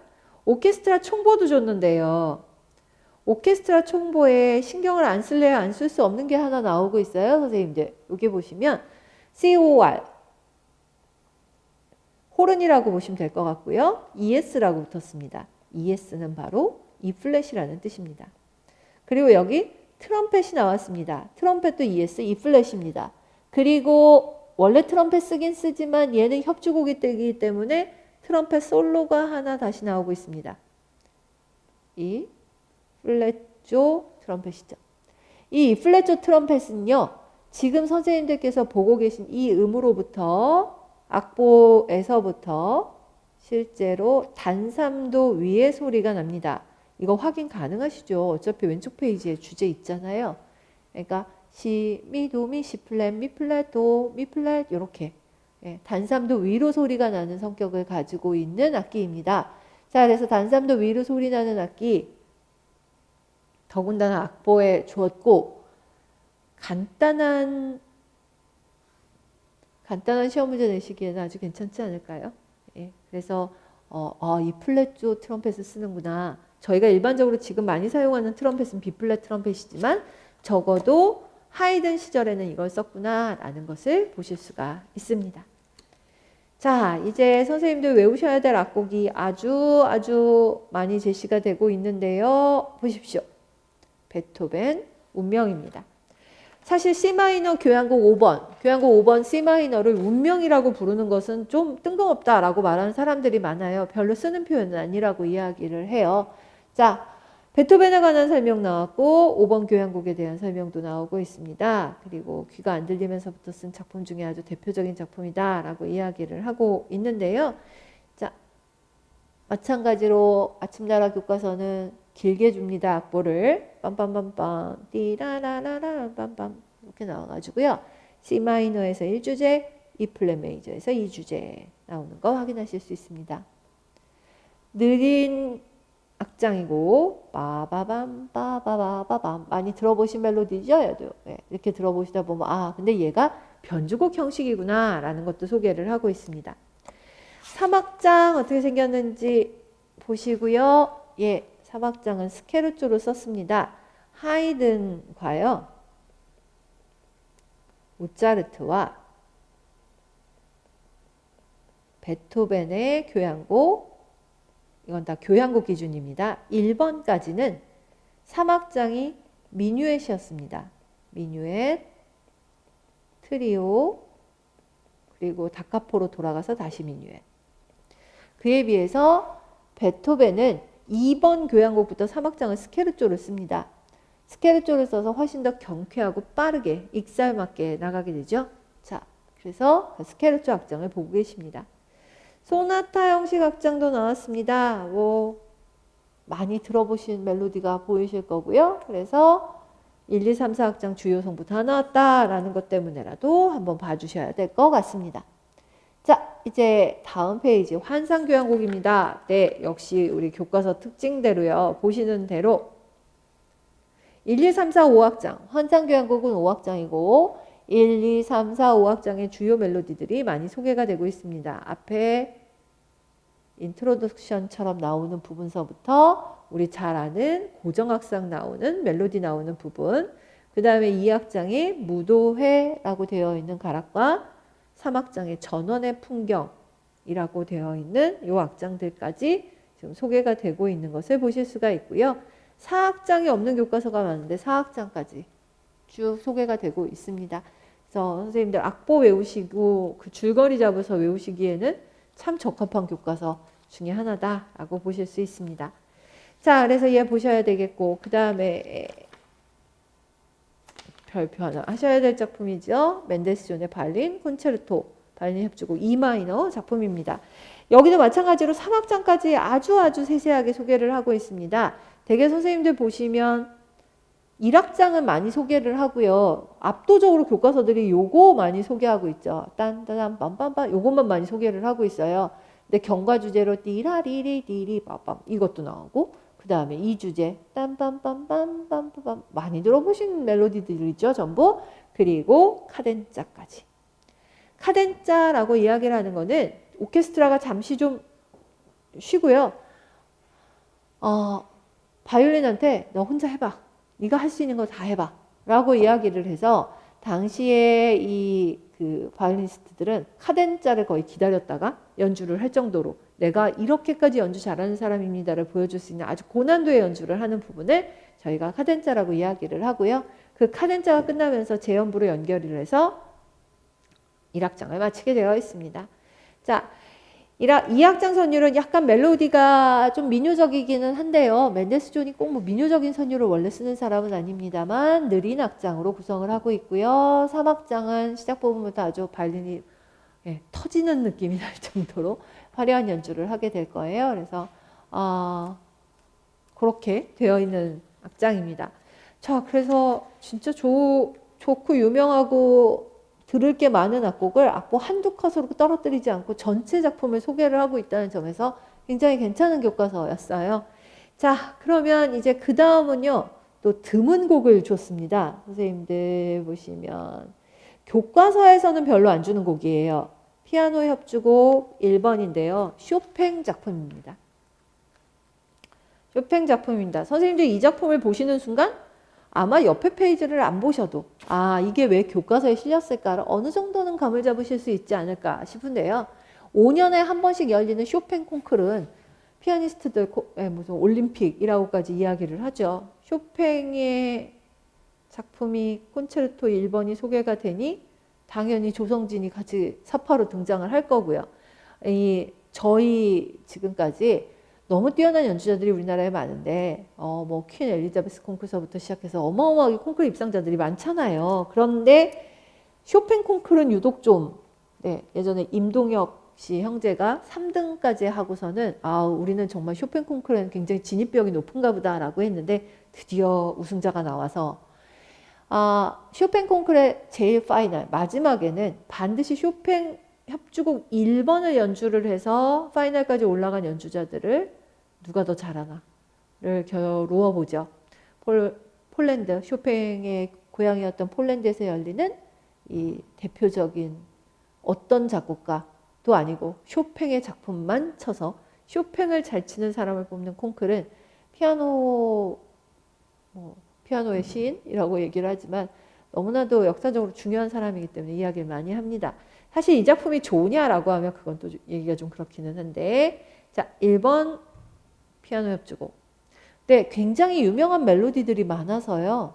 오케스트라 총보도 줬는데요. 오케스트라 총보에 신경을 안 쓸래야 안 쓸 수 없는 게 하나 나오고 있어요. 선생님들 여기 보시면 COR 호른이라고 보시면 될 것 같고요. ES라고 붙었습니다. ES는 바로 E 플랫이라는 뜻입니다. 그리고 여기 트럼펫이 나왔습니다. 트럼펫도 ES, E 플랫입니다. 그리고 원래 트럼펫 쓰긴 쓰지만 얘는 협주곡이기 때문에 트럼펫 솔로가 하나 다시 나오고 있습니다. 이 플랫조 트럼펫이죠. 이 플랫조 트럼펫은요. 지금 선생님들께서 보고 계신 이 음으로부터 악보에서부터 실제로 단삼도 위의 소리가 납니다. 이거 확인 가능하시죠? 어차피 왼쪽 페이지에 주제 있잖아요. 그러니까 시, 미, 도, 미, 시 플랫, 미 플랫, 도, 미 플랫 이렇게 단삼도 위로 소리가 나는 성격을 가지고 있는 악기입니다. 자, 그래서 단삼도 위로 소리 나는 악기 더군다나 악보에 주었고 간단한 시험 문제 내시기에는 아주 괜찮지 않을까요? 그래서 이 플랫조 트럼펫을 쓰는구나. 저희가 일반적으로 지금 많이 사용하는 트럼펫은 B 플랫 트럼펫이지만 적어도 하이든 시절에는 이걸 썼구나 라는 것을 보실 수가 있습니다. 자, 이제 선생님들 외우셔야 될 악곡이 아주 많이 제시가 되고 있는데요. 보십시오. 베토벤 운명입니다. 사실 C마이너 교향곡 5번, 교향곡 5번 C마이너를 운명이라고 부르는 것은 좀 뜬금없다라고 말하는 사람들이 많아요. 별로 쓰는 표현은 아니라고 이야기를 해요. 자, 베토벤에 관한 설명 나왔고 5번 교향곡에 대한 설명도 나오고 있습니다. 그리고 귀가 안 들리면서부터 쓴 작품 중에 아주 대표적인 작품이다 라고 이야기를 하고 있는데요. 자, 마찬가지로 아침나라 교과서는 길게 줍니다. 악보를 빰빰빰빰 띠라라라라 빰빰 이렇게 나와가지고요. C마이너에서 1주제, E 플랫 메이저에서 2주제 나오는 거 확인하실 수 있습니다. 느린 악장이고 빠바밤 빠바바바밤 많이 들어보신 멜로디죠? 얘도 이렇게 들어보시다 보면 근데 얘가 변주곡 형식이구나 라는 것도 소개를 하고 있습니다. 3악장 어떻게 생겼는지 보시고요. 3악장은 스케르초로 썼습니다. 하이든과요. 모차르트와 베토벤의 교향곡 이건 다 교향곡 기준입니다. 1번까지는 3악장이 미뉴엣이었습니다. 미뉴엣, 트리오, 그리고 다카포로 돌아가서 다시 미뉴엣. 그에 비해서 베토벤은 2번 교향곡부터 3악장을 스케르초를 씁니다. 스케르초를 써서 훨씬 더 경쾌하고 빠르게 익살맞게 나가게 되죠. 자, 그래서 스케르초 악장을 보고 계십니다. 소나타 형식 악장도 나왔습니다. 많이 들어보신 멜로디가 보이실 거고요. 그래서 1, 2, 3, 4악장 주요성부터 나왔다라는 것 때문에라도 한번 봐주셔야 될 것 같습니다. 자, 이제 다음 페이지 환상교향곡입니다. 네, 역시 우리 교과서 특징대로요. 보시는 대로 1, 2, 3, 4, 5악장 환상교향곡은 5악장이고 1, 2, 3, 4, 5악장의 주요 멜로디들이 많이 소개가 되고 있습니다. 앞에 인트로덕션처럼 나오는 부분서부터 우리 잘 아는 고정악상 나오는 멜로디 나오는 부분 그 다음에 2악장이 무도회라고 되어 있는 가락과 3악장의 전원의 풍경이라고 되어 있는 이 악장들까지 지금 소개가 되고 있는 것을 보실 수가 있고요. 4악장이 없는 교과서가 많은데 4악장까지 쭉 소개가 되고 있습니다. 그래서 선생님들 악보 외우시고 그 줄거리 잡아서 외우시기에는 참 적합한 교과서 중에 하나다라고 보실 수 있습니다. 자, 그래서 얘 보셔야 되겠고 그 다음에 발표하셔야 될 작품이죠. 멘델스존의 바이올린 콘체르토, 바이올린 협주곡 E 마이너 작품입니다. 여기도 마찬가지로 3악장까지 아주 세세하게 소개를 하고 있습니다. 대개 선생님들 보시면 1악장은 많이 소개를 하고요. 압도적으로 교과서들이 요거 많이 소개하고 있죠. 딴딴 빰빰빰 요것만 많이 소개를 하고 있어요. 근데 경과 주제로 띠라리리 띠리 빠빰 이것도 나오고 그 다음에 이 주제 빰빰빰빰빰빰 많이 들어보신 멜로디들이죠. 전부. 그리고 카덴자까지. 카덴자라고 이야기를 하는 거는 오케스트라가 잠시 좀 쉬고요. 바이올린한테 너 혼자 해봐. 네가 할 수 있는 거 다 해봐. 라고 이야기를 해서 당시에 그 바이올리니스트들은 카덴자를 거의 기다렸다가 연주를 할 정도로 내가 이렇게까지 연주 잘하는 사람입니다를 보여줄 수 있는 아주 고난도의 연주를 하는 부분을 저희가 카덴자라고 이야기를 하고요. 그 카덴자가 끝나면서 재연부로 연결을 해서 1악장을 마치게 되어 있습니다. 자, 2악장 선율은 약간 멜로디가 좀 민요적이기는 한데요. 멘델스존이 꼭 뭐 민요적인 선율을 원래 쓰는 사람은 아닙니다만 느린 악장으로 구성을 하고 있고요. 3악장은 시작 부분부터 아주 바이올린이 터지는 느낌이 날 정도로 화려한 연주를 하게 될 거예요. 그래서 그렇게 되어 있는 악장입니다. 자, 그래서 진짜 좋고 유명하고 들을 게 많은 악곡을 악보 한두 컷으로 떨어뜨리지 않고 전체 작품을 소개를 하고 있다는 점에서 굉장히 괜찮은 교과서였어요. 자, 그러면 이제 그 다음은요. 또 드문 곡을 줬습니다. 선생님들 보시면 교과서에서는 별로 안 주는 곡이에요. 피아노 협주곡 1번인데요. 쇼팽 작품입니다. 쇼팽 작품입니다. 선생님들 이 작품을 보시는 순간 아마 옆에 페이지를 안 보셔도 이게 왜 교과서에 실렸을까를 어느 정도는 감을 잡으실 수 있지 않을까 싶은데요. 5년에 한 번씩 열리는 쇼팽 콩쿠르는 피아니스트들 무슨 올림픽이라고까지 이야기를 하죠. 쇼팽의 작품이 콘체르토 1번이 소개가 되니 당연히 조성진이 같이 사파로 등장을 할 거고요. 저희 지금까지 너무 뛰어난 연주자들이 우리나라에 많은데 뭐 퀸 엘리자베스 콩쿠르서부터 시작해서 어마어마하게 콩쿠르 입상자들이 많잖아요. 그런데 쇼팽 콩쿠르는 유독 좀 예전에 임동혁 씨 형제가 3등까지 하고서는 우리는 정말 쇼팽 콩쿠르는 굉장히 진입벽이 높은가 보다라고 했는데 드디어 우승자가 나와서 쇼팽 콩쿠르의 제일 파이널 마지막에는 반드시 쇼팽 협주곡 1번을 연주를 해서 파이널까지 올라간 연주자들을 누가 더 잘하나를 겨루어보죠. 폴란드, 쇼팽의 고향이었던 폴란드에서 열리는 이 대표적인 어떤 작곡가도 아니고 쇼팽의 작품만 쳐서 쇼팽을 잘 치는 사람을 뽑는 콩쿠르는 피아노의 시인이라고 얘기를 하지만 너무나도 역사적으로 중요한 사람이기 때문에 이야기를 많이 합니다. 사실 이 작품이 좋으냐라고 하면 그건 또 얘기가 좀 그렇기는 한데 자 1번 피아노 협주곡 네, 굉장히 유명한 멜로디들이 많아서요.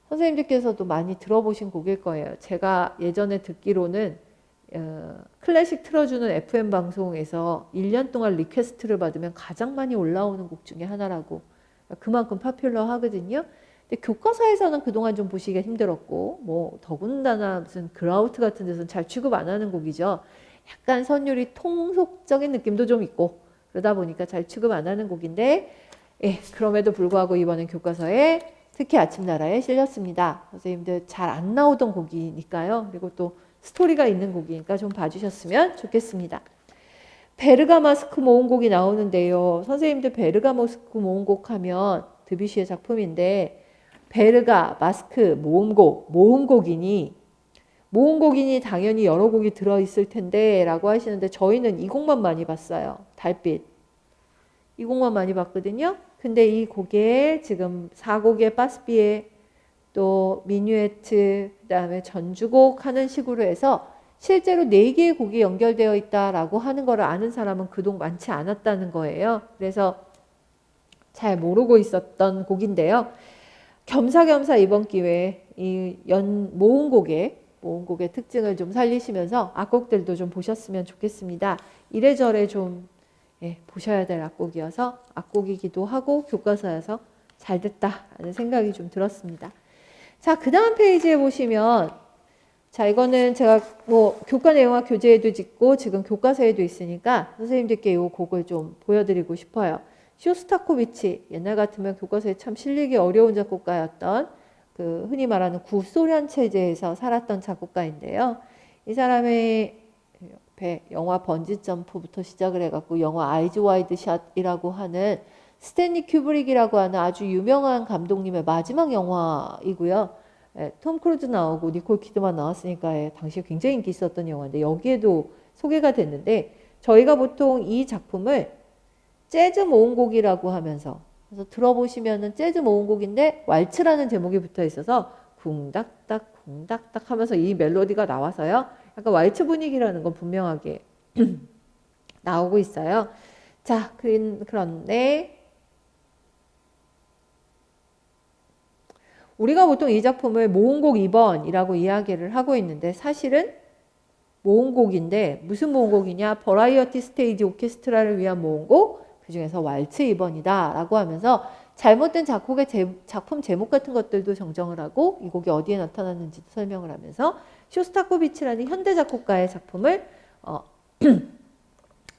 선생님들께서도 많이 들어보신 곡일 거예요. 제가 예전에 듣기로는 클래식 틀어주는 FM 방송에서 1년 동안 리퀘스트를 받으면 가장 많이 올라오는 곡 중에 하나라고 그만큼 파퓰러 하거든요. 근데 교과서에서는 그동안 좀 보시기가 힘들었고 뭐 더군다나 무슨 그라우트 같은 데서는 잘 취급 안 하는 곡이죠. 약간 선율이 통속적인 느낌도 좀 있고 그러다 보니까 잘 취급 안 하는 곡인데 그럼에도 불구하고 이번엔 교과서에 특히 아침나라에 실렸습니다. 선생님들 잘 안 나오던 곡이니까요. 그리고 또 스토리가 있는 곡이니까 좀 봐주셨으면 좋겠습니다. 베르가마스크 모음곡이 나오는데요. 선생님들 베르가마스크 모음곡 하면 드뷔시의 작품인데 베르가, 마스크, 모음곡이니 당연히 여러 곡이 들어있을 텐데 라고 하시는데 저희는 이 곡만 많이 봤어요. 달빛. 이 곡만 많이 봤거든요. 근데 이 곡에 지금 4곡의 파스비에 또 미뉴에트 그 다음에 전주곡 하는 식으로 해서 실제로 4개의 곡이 연결되어 있다라고 하는 거를 아는 사람은 그동안 많지 않았다는 거예요. 그래서 잘 모르고 있었던 곡인데요. 겸사겸사 이번 기회에 이 모음곡의 특징을 좀 살리시면서 악곡들도 좀 보셨으면 좋겠습니다. 이래저래 좀 보셔야 될 악곡이어서 악곡이기도 하고 교과서여서 잘 됐다라는 생각이 좀 들었습니다. 자, 그 다음 페이지에 보시면, 자, 이거는 제가 뭐 교과 내용학 교재에도 있고 지금 교과서에도 있으니까 선생님들께 이 곡을 좀 보여드리고 싶어요. 쇼스타코비치, 옛날 같으면 교과서에 참 실리기 어려운 작곡가였던 그 흔히 말하는 구소련 체제에서 살았던 작곡가인데요. 이 사람의 영화 번지 점프부터 시작을 해갖고 영화 아이즈 와이드 샷이라고 하는 스탠리 큐브릭이라고 하는 아주 유명한 감독님의 마지막 영화이고요. 톰 크루즈 나오고 니콜 키드만 나왔으니까 당시에 굉장히 인기 있었던 영화인데 여기에도 소개가 됐는데 저희가 보통 이 작품을 재즈 모음곡이라고 하면서 그래서 들어보시면은 재즈 모음곡인데 왈츠라는 제목이 붙어 있어서 쿵닥닥 쿵닥닥 하면서 이 멜로디가 나와서요. 약간 왈츠 분위기라는 건 분명하게 나오고 있어요. 자, 그런데 우리가 보통 이 작품을 모음곡 2번이라고 이야기를 하고 있는데 사실은 모음곡인데 무슨 모음곡이냐? 버라이어티 스테이지 오케스트라를 위한 모음곡 그 중에서 왈츠 2번이다 라고 하면서 잘못된 작곡의 작품 제목 같은 것들도 정정을 하고 이 곡이 어디에 나타났는지도 설명을 하면서 쇼스타코비치라는 현대 작곡가의 작품을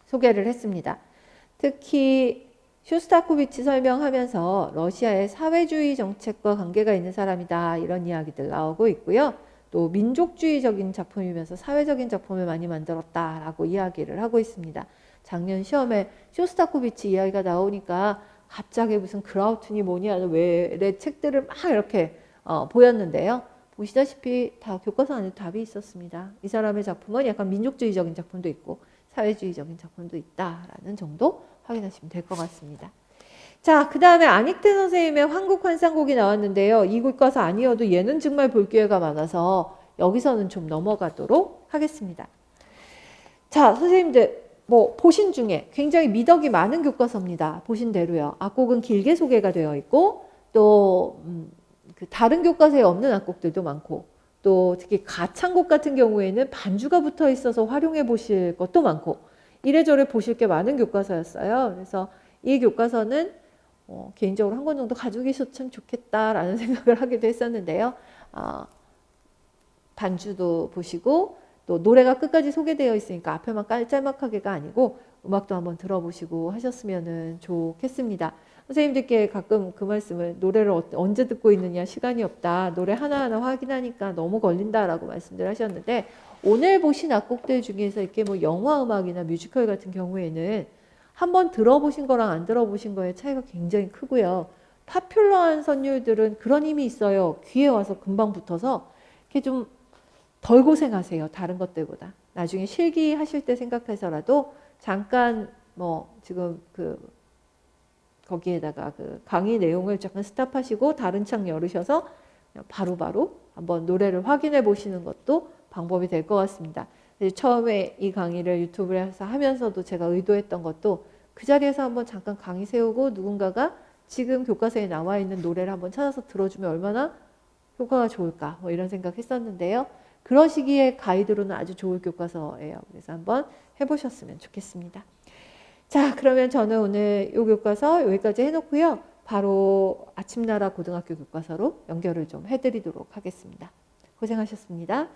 소개를 했습니다. 특히 쇼스타코비치 설명하면서 러시아의 사회주의 정책과 관계가 있는 사람이다 이런 이야기들 나오고 있고요. 또 민족주의적인 작품이면서 사회적인 작품을 많이 만들었다라고 이야기를 하고 있습니다. 작년 시험에 쇼스타코비치 이야기가 나오니까 갑자기 무슨 그라우트니 뭐니 하는 외래 책들을 막 이렇게 보였는데요. 보시다시피 다 교과서 안에 답이 있었습니다. 이 사람의 작품은 약간 민족주의적인 작품도 있고 사회주의적인 작품도 있다라는 정도 확인하시면 될 것 같습니다. 자, 그 다음에 안익태 선생님의 환국환상곡이 나왔는데요. 이 교과서 아니어도 얘는 정말 볼 기회가 많아서 여기서는 좀 넘어가도록 하겠습니다. 자, 선생님들 뭐 보신 중에 굉장히 미덕이 많은 교과서입니다. 보신 대로요. 악곡은 길게 소개가 되어 있고 또 그 다른 교과서에 없는 악곡들도 많고 또 특히 가창곡 같은 경우에는 반주가 붙어 있어서 활용해 보실 것도 많고 이래저래 보실 게 많은 교과서였어요. 그래서 이 교과서는 개인적으로 한 권 정도 가지고 계셨으면 좋겠다라는 생각을 하기도 했었는데요. 반주도 보시고 또 노래가 끝까지 소개되어 있으니까 앞에만 짤막하게가 아니고 음악도 한번 들어보시고 하셨으면 좋겠습니다. 선생님들께 가끔 그 말씀을 노래를 언제 듣고 있느냐 시간이 없다. 노래 하나하나 확인하니까 너무 걸린다라고 말씀들 하셨는데 오늘 보신 악곡들 중에서 이렇게 뭐 영화 음악이나 뮤지컬 같은 경우에는 한번 들어보신 거랑 안 들어보신 거의 차이가 굉장히 크고요. 파퓰러한 선율들은 그런 힘이 있어요. 귀에 와서 금방 붙어서 이렇게 좀 덜 고생하세요. 다른 것들보다. 나중에 실기하실 때 생각해서라도 잠깐 뭐 지금 거기에다가 그 강의 내용을 잠깐 스탑하시고 다른 창 열으셔서 바로바로 한번 노래를 확인해 보시는 것도 방법이 될 것 같습니다. 처음에 이 강의를 유튜브에서 하면서도 제가 의도했던 것도 그 자리에서 한번 잠깐 강의 세우고 누군가가 지금 교과서에 나와 있는 노래를 한번 찾아서 들어주면 얼마나 효과가 좋을까 뭐 이런 생각 했었는데요. 그런 시기에 가이드로는 아주 좋을 교과서예요. 그래서 한번 해보셨으면 좋겠습니다. 자, 그러면 저는 오늘 이 교과서 여기까지 해놓고요. 바로 아침나라 고등학교 교과서로 연결을 좀 해드리도록 하겠습니다. 고생하셨습니다.